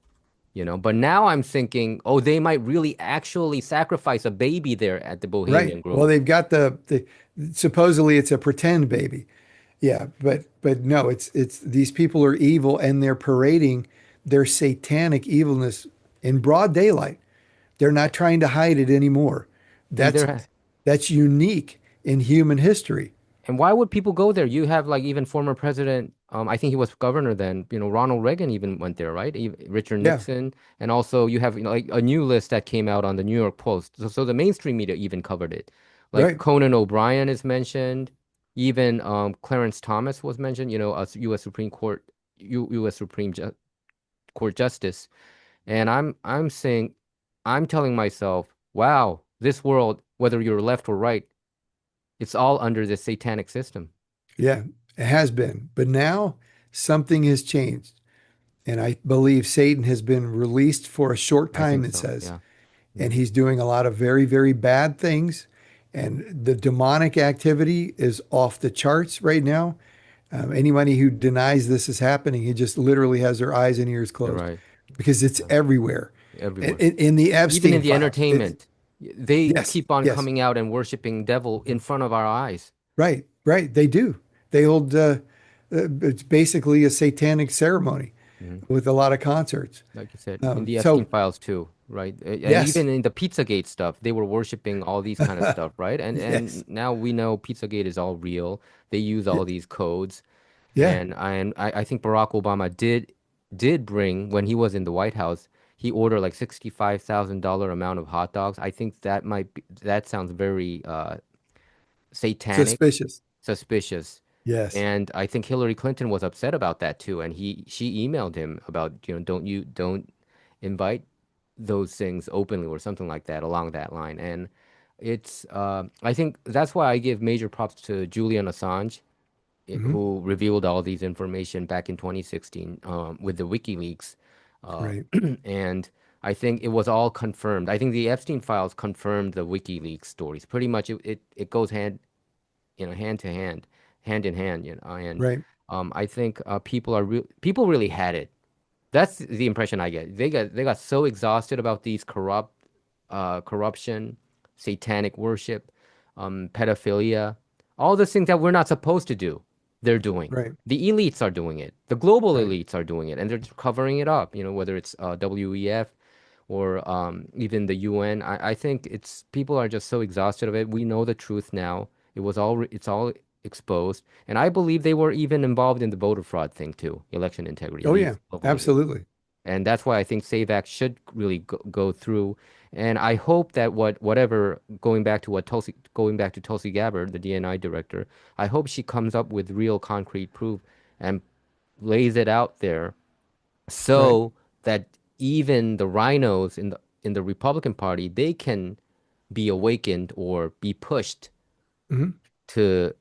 you know, but now I'm thinking, oh, they might really actually sacrifice a baby there at the Right. Bohemian Well, Grove. they've got the supposedly it's a pretend baby. Yeah, but no, it's these people are evil and they're parading their satanic evilness in broad daylight. They're not trying to hide it anymore. And That's there that's unique in human history. and why would people go there? You have like even former president, I think he was governor then, you know, Ronald Reagan even went there, right? Richard Yeah, Nixon, and also you have, you know, like a new list that came out on the New York Post. So the mainstream media even covered it. Like right. Conan O'Brien is mentioned, even Clarence Thomas was mentioned, you know, a U.S. Supreme Court, U.S. Court Justice. And I'm saying, I'm telling myself, wow, this world, whether you're left or right, it's all under this satanic system. Yeah, it has been. But now something has changed. And I believe Satan has been released for a short I time, think it so. says. Yeah. And Hmm. he's doing a lot of very, very bad things. And the demonic activity is off the charts right now. Anybody who denies this is happening, he just literally has their eyes and ears You're closed. right. because it's Yeah, everywhere. everywhere. In the Even Epstein in the files. entertainment, they Yes, keep on yes, coming out and worshiping devil in front of our eyes. right, right. They do. They hold, it's basically a satanic ceremony Mhm. with a lot of concerts. Like you said, in the Epstein So, files too, right? And yes, even in the Pizzagate stuff, they were worshiping all these kind of stuff, right? And yes, now we know Pizzagate is all real. They use all these codes, yeah, and I think Barack Obama did bring when he was in the White House, he ordered like $65,000 amount of hot dogs. I think that sounds very satanic, suspicious. suspicious. Yes, And I think Hillary Clinton was upset about that too. And she emailed him about, don't invite those things openly or something like that along that line. And I think that's why I give major props to Julian Assange, hmm, who revealed all these information back in 2016 with the WikiLeaks. Uh, right, and I think it was all confirmed. I think the Epstein files confirmed the WikiLeaks stories. Pretty much it goes hand to hand, hand in hand, and right. I think people really had it. That's the impression I get. They got so exhausted about these corruption, satanic worship, pedophilia, all the things that we're not supposed to do. They're doing. Right, The elites are doing it. The global right. elites are doing it, and they're covering it up. Whether it's WEF or even the UN. I think it's people are just so exhausted of it. We know the truth now. It's all exposed, and I believe they were even involved in the voter fraud thing too, election integrity, Oh yeah, these local elites. absolutely. And that's why I think Save Act should really go through. And I hope that whatever going back to Tulsi Gabbard, the DNI director, I hope she comes up with real concrete proof and lays it out there Right. so that even the rhinos in the Republican Party, they can be awakened or be pushed Hmm. to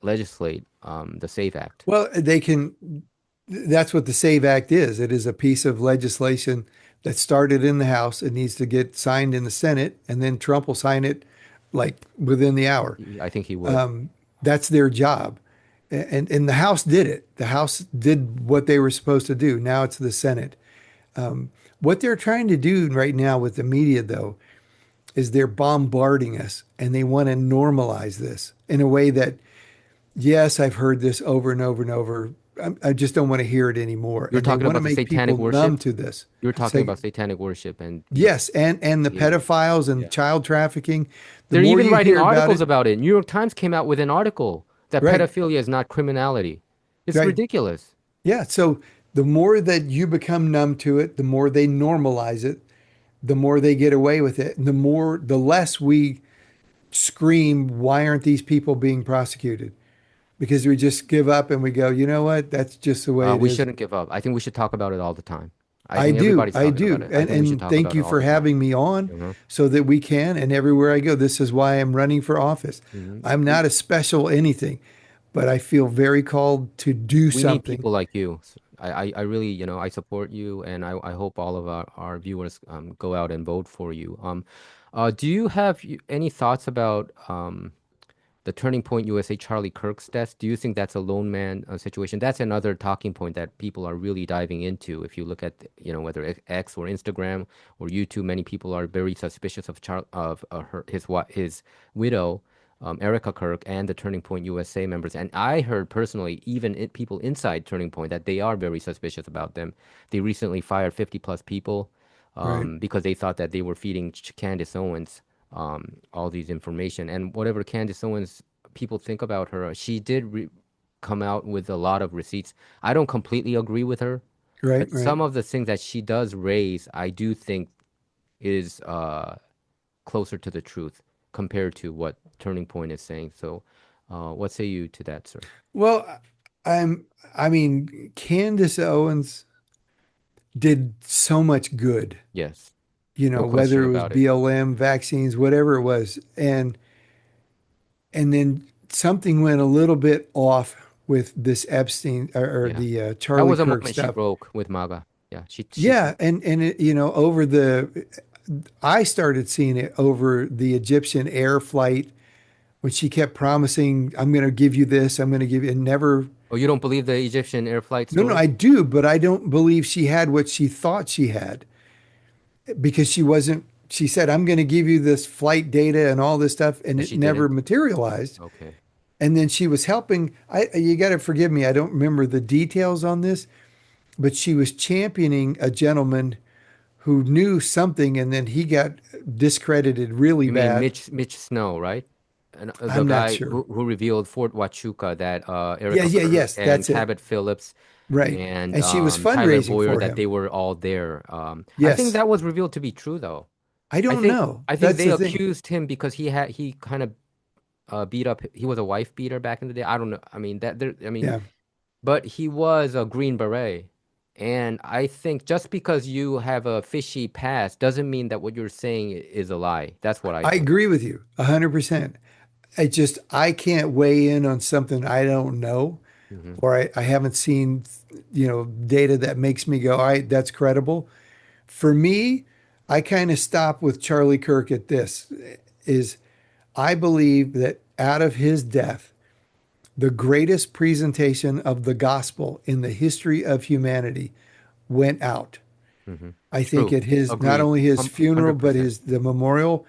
legislate the Save Act. Well, they can, that's what the SAVE Act is. It is a piece of legislation that started in the House. It needs to get signed in the Senate, and then Trump will sign it like within the hour. I think he would. That's their job. And the House did it. The House did what they were supposed to do. Now it's the Senate. What they're trying to do right now with the media, though, is they're bombarding us and they want to normalize this in a way that, yes, I've heard this over and over and over. I just don't want to hear it anymore. You're And they talking want to about the make people satanic numb worship. to this. You're talking Say, about satanic worship and yes, and the yeah, pedophiles and yeah. child trafficking. The They're more even you writing hear about articles it, about it. New York Times came out with an article that right, pedophilia is not criminality. It's right. ridiculous. Yeah. So the more that you become numb to it, the more they normalize it, the more they get away with it, and the less we scream, why aren't these people being prosecuted? Because we just give up and we go, you know what? That's just the way it We is. shouldn't give up. I think we should talk about it all the time. I think everybody's I talking about do. it. I think we should And talk thank about it you all for the time. having me on Mhm. so that we can. And everywhere I go, this is why I'm running for office. Mhm. I'm not a special anything, but I feel very called to do We need something. people like you. I really, I support you, and I hope all of our viewers go out and vote for you. Do you have any thoughts about the Turning Point USA Charlie Kirk's death? Do you think that's a lone man situation? That's another talking point that people are really diving into. If you look at, whether X or Instagram or YouTube, many people are very suspicious his widow, Erica Kirk, and the Turning Point USA members. And I heard personally, even people inside Turning Point, that they are very suspicious about them. They recently fired 50 plus people Right. because they thought that they were feeding Candace Owens all these information. And whatever Candace Owens people think about her, she did come out with a lot of receipts. I don't completely agree with her, Right. but Right. some of the things that she does raise, I do think is closer to the truth compared to what Turning Point is saying. So, what say you to that, sir? Well, I'm, I mean, Candace Owens did so much good, Yes, you no know, question whether it was about it. BLM, vaccines, whatever it was. And then something went a little bit off with this Epstein or Yeah, the that Charlie was a Kirk moment she stuff. broke with Maga. Yeah, she Yeah, and it, over I started seeing it over the Egyptian air flight when she kept promising, "I'm going to give you this, I'm going to give you," and never. Oh, you don't believe the Egyptian air flight No, no, story? I do, but I don't believe she had what she thought she had because she wasn't. She said, "I'm going to give you this flight data and all this stuff," and And it she never didn't? materialized. Okay. And then she was helping. You got to forgive me. I don't remember the details on this, but she was championing a gentleman who knew something, and then he got discredited really You mean bad. Mitch Snow, right? And the I'm not guy sure. who revealed Fort Huachuca that Yeah, Erica yeah, Kirk yes, and that's it. Cabot Phillips Right. and And she was Tyler fundraising Boyer for that him. they were all there. I think Yes. that was revealed to be true though. I I don't think know. I think That's they the thing. accused him because he kind of beat up he was a wife beater back in the day. I don't know. I mean that there I mean Yeah. but he was a Green Beret. And I think just because you have a fishy past doesn't mean that what you're saying is a lie. That's what I I think. agree with you 100%. I can't weigh in on something I don't know Hmm. or I haven't seen, data that makes me go, all right, that's credible. For me, I kind of stop with Charlie Kirk at this is I believe that out of his death, the greatest presentation of the gospel in the history of humanity went out. Hmm. I think True. at his not Agreed. only his funeral but 100%. his the memorial,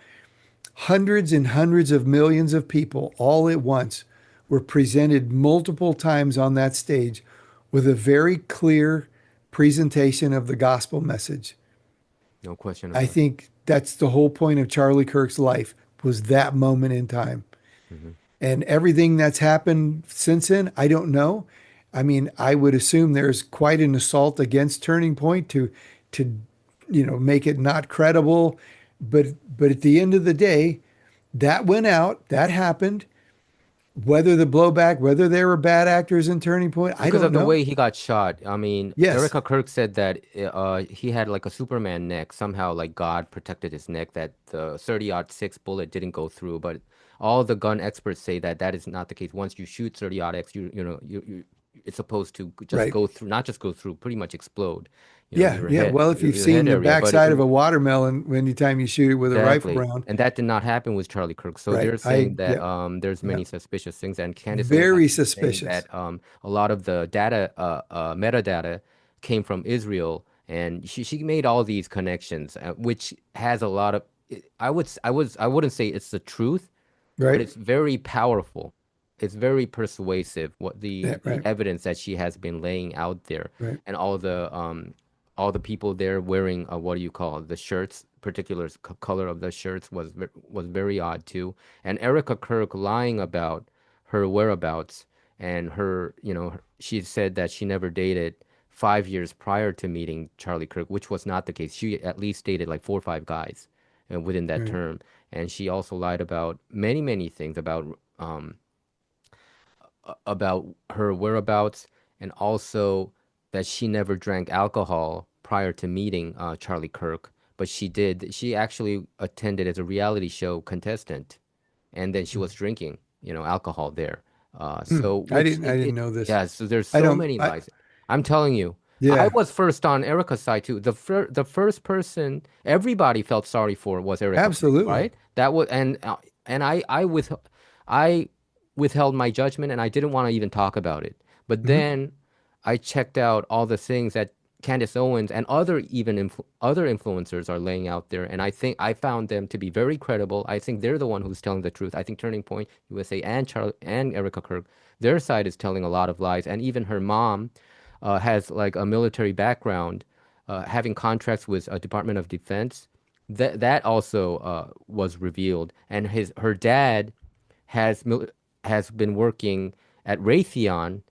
hundreds and hundreds of millions of people all at once were presented multiple times on that stage with a very clear presentation of the gospel message. No question I about it. think that's the whole point of Charlie Kirk's life was that moment in time. Hmm. And everything that's happened since then, I don't know. I mean, I would assume there's quite an assault against Turning Point to make it not credible. But at the end of the day, that went out, that happened. Whether the blowback, whether they were bad actors in Turning Point, I Because don't of the know. way he got shot. I mean, Yes, Erica Kirk said that he had like a Superman neck. Somehow, like God protected his neck, that the 30-06 bullet didn't go through. But all the gun experts say that that is not the case. Once you shoot 30-X, it's supposed to just right. go through, not just go through, pretty much explode, Yeah, yeah. Well, if you've your head seen the area. backside of a watermelon anytime you shoot it with a rifle Exactly. round, And that did not happen with Charlie Kirk. So right. they're saying that Yep, there's yep. many suspicious things. And Candace Owens has Very been saying suspicious. that a lot of the data, metadata, came from Israel. And she made all these connections, which has a lot of. I wouldn't say it's the truth, but Right. it's very powerful. It's very persuasive. What Yeah, the right. evidence that she has been laying out there, Right. and all the people there wearing what do you call it, the shirts, particular color of the shirts was very odd too. And Erica Kirk lying about her whereabouts and she said that she never dated 5 years prior to meeting Charlie Kirk, which was not the case. She at least dated like 4 or 5 guys within that Right. term. And she also lied about many, many things um, about her whereabouts and also that she never drank alcohol prior to meeting Charlie Kirk, but she did. She actually attended as a reality show contestant, and then she was drinking, alcohol there. So I which didn't. I didn't know this. yeah. So there's I so don't. many lies. I'm telling you. I Yeah. was first on Erica's side too. The first person everybody felt sorry for was Erica Kirk, Absolutely. right? That was and I withheld my judgment and I didn't want to even talk about it. But Hmm. then I checked out all the things that Candace Owens and other influencers are laying out there, and I think I found them to be very credible. I think they're the one who's telling the truth. I think Turning Point USA and Charlie and Erica Kirk, their side is telling a lot of lies, and even her mom has like a military background, having contracts with a Department of Defense. That also was revealed, and his her dad has has been working at Raytheon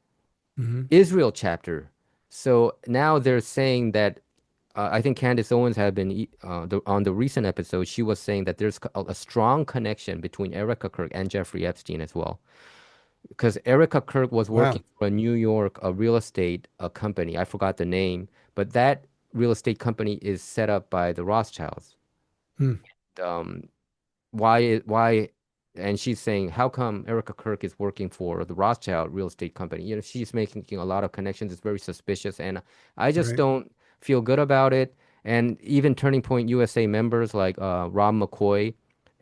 Hmm. Israel chapter. So now they're saying that I think Candace Owens had been on the recent episode. She was saying that there's a strong connection between Erica Kirk and Jeffrey Epstein as well, because Erica Kirk was Wow. working for a New York real estate company. I forgot the name, but that real estate company is set up by the Rothschilds. Hmm. Um, why and she's saying how come Erica Kirk is working for the Rothschild real estate company? She's making a lot of connections. It's very suspicious and I just Right. don't feel good about it. And even Turning Point USA members like Rob McCoy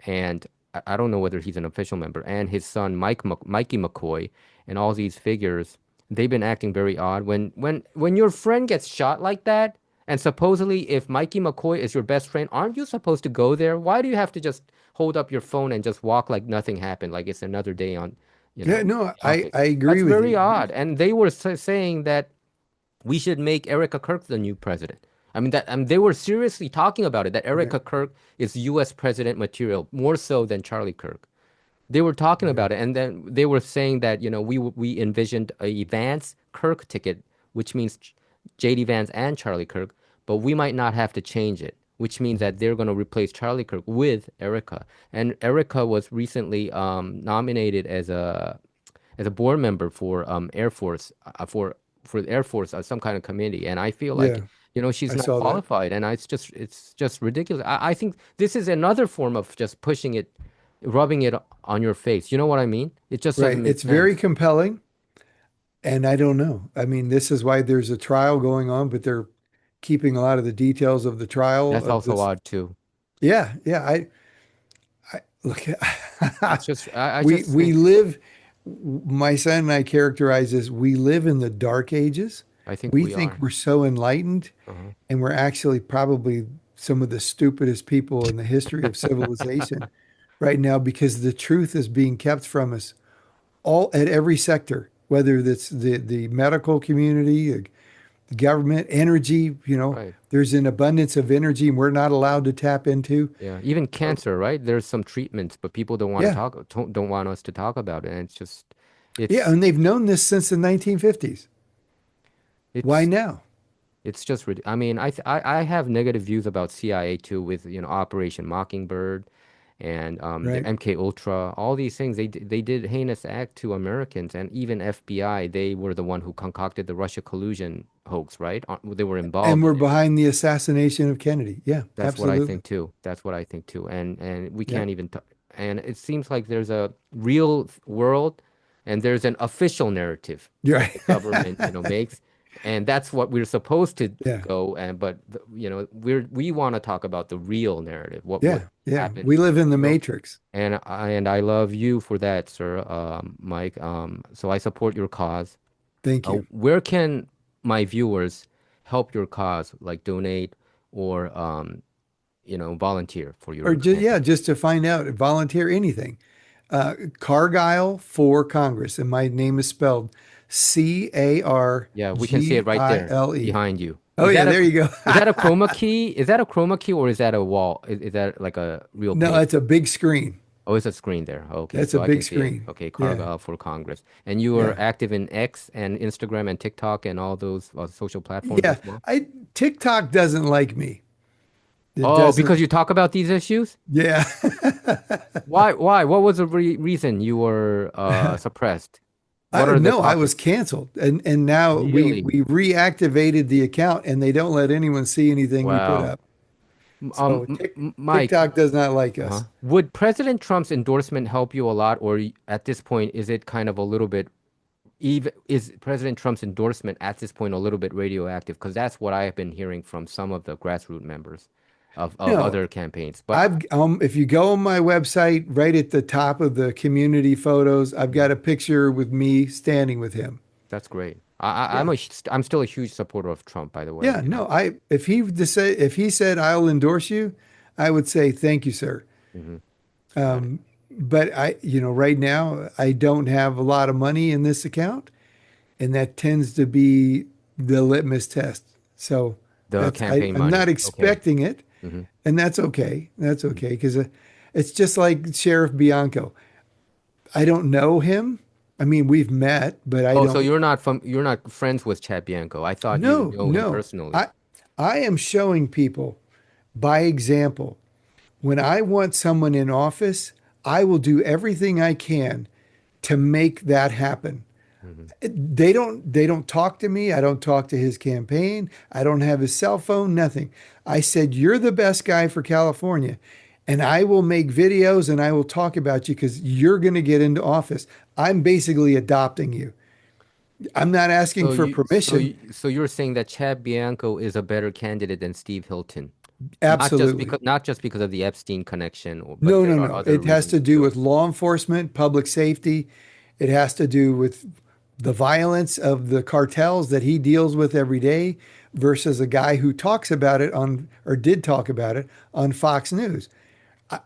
and I don't know whether he's an official member and his son Mikey McCoy and all these figures They've been acting very odd. When your friend gets shot like that, and supposedly if Mikey McCoy is your best friend, aren't you supposed to go there? Why do you have to just hold up your phone and just walk like nothing happened, like it's another day on, Yeah, no, I office? I agree That's with very you. odd. And they were saying that we should make Erica Kirk the new president. I mean they were seriously talking about it, that Yeah, Erica Kirk is U.S. president material more so than Charlie Kirk. They were talking yeah. about it, and then they were saying that, we envisioned a Vance Kirk ticket, which means JD Vance and Charlie Kirk, but we might not have to change it, which means that they're going to replace Charlie Kirk with Erica. And Erica was recently nominated as a board member for Air Force for the Air Force, some kind of committee, and I feel Yeah, like she's I not saw that. qualified, and it's just ridiculous. I think this is another form of just pushing it, rubbing it on your face. You know what I mean? It just Right. doesn't make It's very sense. compelling, and I don't know. I mean, this is why there's a trial going on, but they're keeping a lot of the details of the trial That's of also this. odd too. Yeah, yeah. I look. It's just I we just we think live. My son and I characterize this. We live in the dark ages. I think We we think are. we're so enlightened, Uh-huh. and we're actually probably some of the stupidest people in the history of civilization right now because the truth is being kept from us all at every sector, whether that's the medical community, the government, energy, Right. there's an abundance of energy we're not allowed to tap into. Yeah. Even So, cancer, right? There's some treatments, but people don't want to yeah. talk, don't want us to talk about it. And Yeah. it's, And they've known this since the 1950s. Why it's, now? it's just, I mean, I have negative views about CIA too, with, Operation Mockingbird and the Right. MK Ultra, all these things. They did heinous act to Americans, and even FBI. They were the one who concocted the Russia collusion hoax, right? They were And involved in we're it. behind the assassination of Kennedy. Yeah, That's what I absolutely. think too. That's what I think too. And we Yeah. can't even t and it seems like there's a real world and there's an official narrative You're that the government, right. makes, and that's what we're supposed to Yeah. go, and but we want to talk about the real narrative, what Yeah. Yeah. happened, We live in the you know? matrix. And I love you for that, sir, Mike. So I support your cause. Thank you. Where can my viewers help your cause, like donate or volunteer for Or your just, yeah, campaign? just to find out, volunteer anything. Cargyle for Congress, and my name is spelled Yeah, we can see it right there Cargile. behind you. Oh yeah, there you go. Is that a chroma key? Is that a chroma key or is that a wall? Is that like a real No, page? it's a big screen. Oh, it's a screen there. Okay, That's a so I can big see it. screen. Okay, Yeah, Cargill for Congress. And you are yeah, active in X and Instagram and TikTok and all those social platforms yeah. as well? I TikTok doesn't like me. It Oh, doesn't. because you talk about these issues? Yeah. Why? Why? What was the reason you were suppressed? What are the No, I was topics? canceled, and now Really? we reactivated the account, and they don't let anyone see anything we put Wow. up. So Mike, TikTok does not like uh-huh. us. Would President Trump's endorsement help you a lot, or at this point, is it kind of a little bit even, is President Trump's endorsement at this point a little bit radioactive? Because that's what I have been hearing from some of the grassroots members of No, other campaigns. But I've if you go on my website, right at the top of the community photos, I've got a picture with me standing with him. that's great. Yeah. I'm still a huge supporter of Trump, by the way. Yeah, no, I if he said I'll endorse you, I would say thank you, sir. Hmm. Got it. Um, but right now I don't have a lot of money in this account, and that tends to be the litmus test. So The campaign I'm not money. Okay. expecting it, Hmm. and that's okay. That's okay because it's just like Sheriff Bianco. I don't know him. I mean, we've met, but I Oh, so don't. you're not friends with Chad Bianco. I thought you No, know him no. personally. I am showing people by example. When I want someone in office, I will do everything I can to make that happen. Hmm. They don't talk to me. I don't talk to his campaign. I don't have his cell phone, nothing. I said, "You're the best guy for California." And I will make videos and I will talk about you because you're going to get into office. I'm basically adopting you. I'm not asking for permission. So you're saying that Chad Bianco is a better candidate than Steve Hilton, Absolutely. not just because of the Epstein connection, but No, no, there are no. other It has reasons to do too. with law enforcement, public safety. It has to do with the violence of the cartels that he deals with every day versus a guy who talks about it on, or did talk about it on Fox News.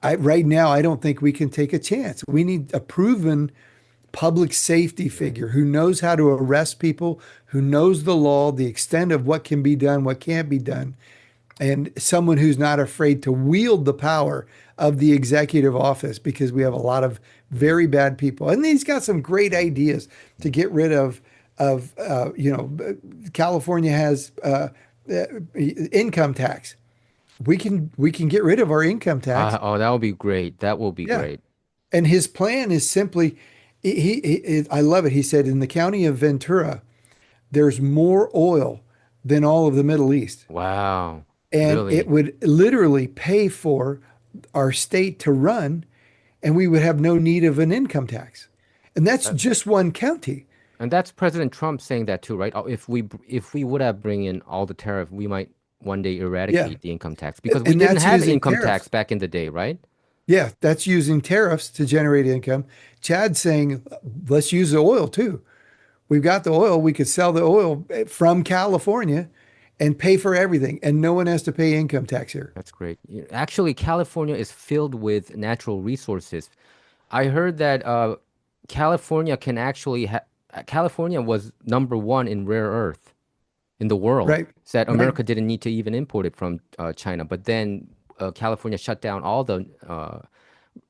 Right now, I don't think we can take a chance. We need a proven public safety figure who knows how to arrest people, who knows the law, the extent of what can be done, what can't be done, and someone who's not afraid to wield the power of the executive office because we have a lot of very bad people. And he's got some great ideas to get rid of California has income tax. We can get rid of our income tax. Oh, that would be great. That will be Yeah. great. And his plan is simply, I love it. He said in the county of Ventura, there's more oil than all of the Middle East. Wow. And it Really? would literally pay for our state to run, and we would have no need of an income tax. And that's That, just one county. and that's President Trump saying that too, right? Oh, if we would have bring in all the tariff, we might one day Yeah. eradicate the income tax because we And didn't that's have using income tariffs. tax back in the day, right? Yeah, that's using tariffs to generate income. Chad's saying, let's use the oil too. We've got the oil. We could sell the oil from California and pay for everything, and no one has to pay income tax here. That's great. Actually, California is filled with natural resources. I heard that California can actually California was number one in rare earth in the world. Right, Said right. America didn't need to even import it from China, but then California shut down all the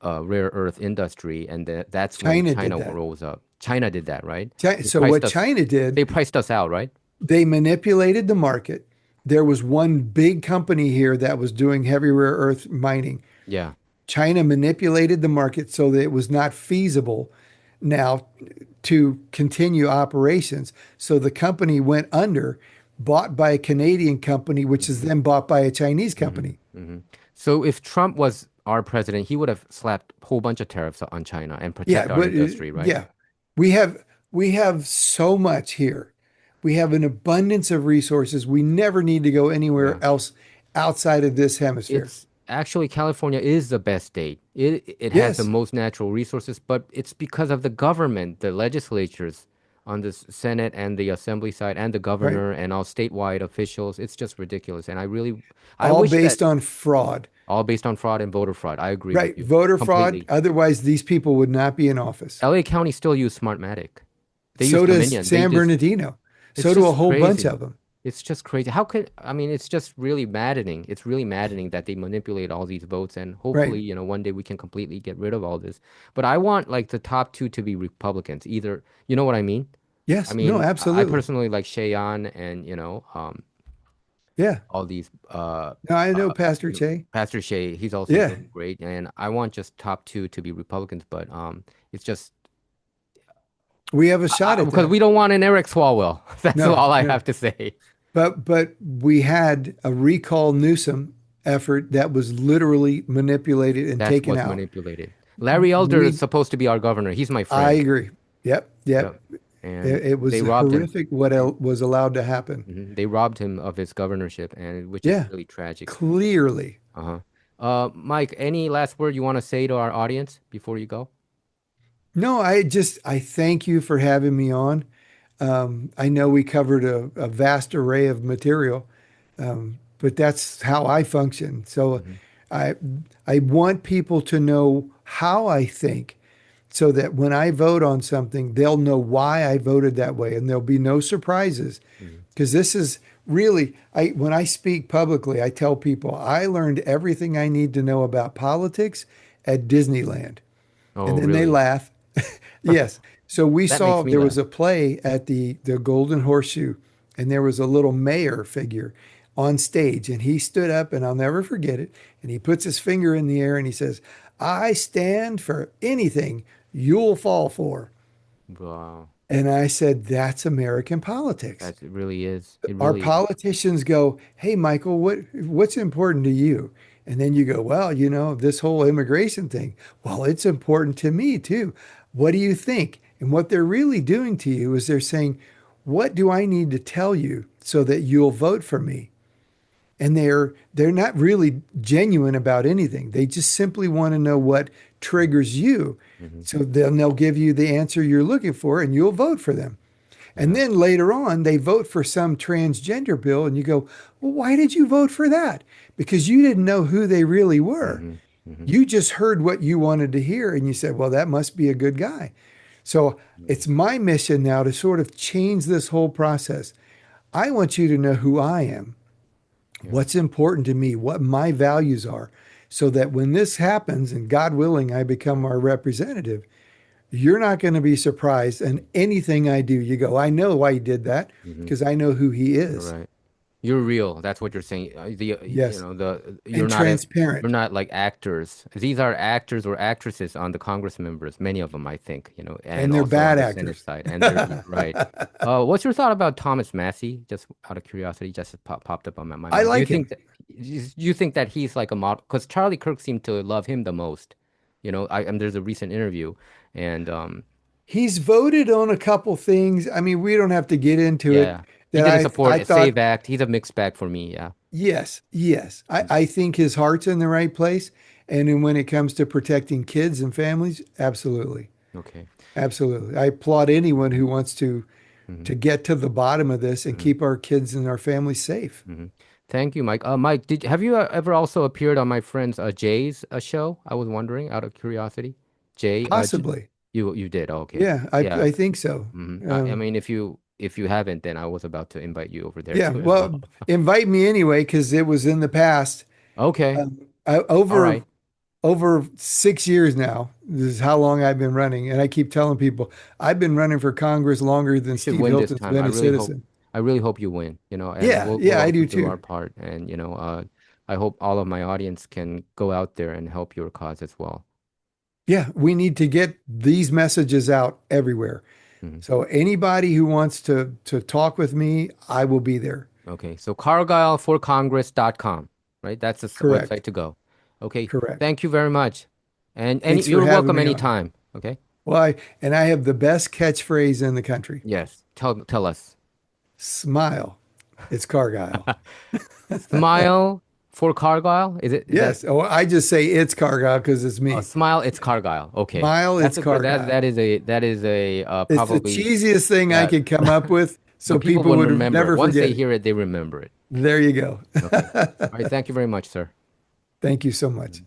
rare earth industry, and that's when China did China that. rose up. China did that, right? They So priced what us. China did, They priced us out, right? they manipulated the market. There was one big company here that was doing heavy rare earth mining. Yeah. China manipulated the market so that it was not feasible now to continue operations. So the company went under, bought by a Canadian company, which is then bought by a Chinese company. So if Trump was our president, he would have slapped a whole bunch of tariffs on China and Yeah, protect our but industry, right? yeah, we have so much here. We have an abundance of resources. We never need to go anywhere Yeah. else outside of this hemisphere. It's actually California is the best state. It has the Yes, most natural resources, but it's because of the government, the legislatures on the Senate and the Assembly side, and the right. governor and all statewide officials. It's just ridiculous. And I All wish that based on fraud. all based on fraud and voter fraud. I agree with Right. you Voter fraud. completely. Otherwise, these people would not be in office. LA County still use Smartmatic. They use So does Dominion. They San just Bernardino. It's So do a just whole bunch crazy. of them. It's just crazy. How could, I mean, it's just really maddening. It's really maddening that they manipulate all these votes and Right. hopefully, one day we can completely get rid of all this. But I want like the top two to be Republicans. Either, you know what I mean? I Yes. No, mean, I absolutely. personally like Cheyenne and, Yeah. all these No, I know uh Pastor Che. Pastor Shay, he's also Yeah. doing great. And I want just top two to be Republicans, but it's just We have a shot at because that. we don't want an Eric Swalwell. That's No, all I no. have to say. But we had a recall Newsom effort that was literally manipulated and That's taken what's out. manipulated. Larry Elder is We, supposed to be our governor. He's my I friend. agree. Yep. Yep. Yep. And It was they robbed him. horrific what was allowed to happen. They robbed him of his governorship, and which is Yeah. really tragic. Clearly. Uh-huh. Mike, any last word you want to say to our audience before you go? No, I thank you for having me on. I know we covered a vast array of material, but that's how I function. So Hmm. I I want people to know how I think so that when I vote on something, they'll know why I voted that way and there'll be no surprises. Hmm. Because this is really, when I speak publicly, I tell people I learned everything I need to know about politics at Disneyland. And Oh, then they really? laugh. Yes. So we That makes saw me there was laugh. a play at the Golden Horseshoe, and there was a little mayor figure on stage, and he stood up, and I'll never forget it. And he puts his finger in the air and he says, "I stand for anything you'll fall for." Wow. And I said, "That's American politics." It really is. It Our really is. politicians go, "Hey, Michael, what's important to you?" And then you go, "Well, this whole immigration thing. Well, it's important to me too. What do you think?" And what they're really doing to you is they're saying, "What do I need to tell you so that you'll vote for me?" And they're not really genuine about anything. They just simply want to know what triggers you. Hmm. So then they'll give you the answer you're looking for and you'll vote for them. And Yeah. then later on, they vote for some transgender bill, and you go, well, why did you vote for that? Because you didn't know who they really were. Hmm. Hmm. You just heard what you wanted to hear, and you said, well, that must be a good guy. So it's my mission now to sort of change this whole process. I want you to know who I am, Yeah. what's important to me, what my values are, so that when this happens, and God willing, I become our representative, you're not going to be surprised. And anything I do, you go, I know why he did that Hmm. because I know who he You're is. right. You're real. That's what you're saying. Yes. You're And not transparent. you're not like actors. These are actors or actresses on the Congress members, many of them, I think, and And they're also on bad the Senate actors. side. And they're right. What's your thought about Thomas Massey? Just out of curiosity, just popped up on my I mind. like him. Do you think that he's like a model? Because Charlie Kirk seemed to love him the most. And there's a recent interview, and He's voted on a couple things. I mean, we don't have to get into it. yeah, he That didn't I support a Save thought, Act. He's a mixed bag for me. Yeah. yes, yes. I think his heart's in the right place. And then when it comes to protecting kids and families, absolutely. Okay. Absolutely. I applaud anyone who wants Hmm. to get to the bottom of this and Hmm. keep our kids and our families safe. Hmm. Thank you, Mike. Mike, did have you ever also appeared on my friend's Jay's show? I was wondering, out of curiosity. Jay, Possibly. you did. Oh, okay. Yeah, Yeah. I think so. I Um, mean, if you haven't, then I was about to invite you over there yeah, too as well, well. invite me anyway because it was in the past. Okay. Um, All right. over 6 years now. This is how long I've been running, and I keep telling people I've been running for Congress longer than You should Steve win this Hilton's time. been a citizen. I really hope you win, and Yeah, we'll yeah, I also do do our too. part. And, I hope all of my audience can go out there and help your cause as well. Yeah, we need to get these messages out everywhere. Mhm. So anybody who wants to talk with me, I will be there. Okay. So cargileforcongress.com, right? That's the website Correct. to go. Okay. Correct. Thank you very much. And Thanks for you're having welcome me on. anytime. Okay. Well, and I have the best catchphrase in the country. Yes. Tell us. Smile. It's Cargyle. Smile for Cargyle? Is that Yes. Oh, I just say it's Cargyle because it's me. smile? It's Cargyle. Okay. Smile, That's it's a good Cargyle. that is a It's the probably cheesiest thing I yeah, could come up with, so but people people would would remember it. never Once forget they it. hear it, they remember it. There you go. Okay. All right. Thank you very much, sir. Thank you so much.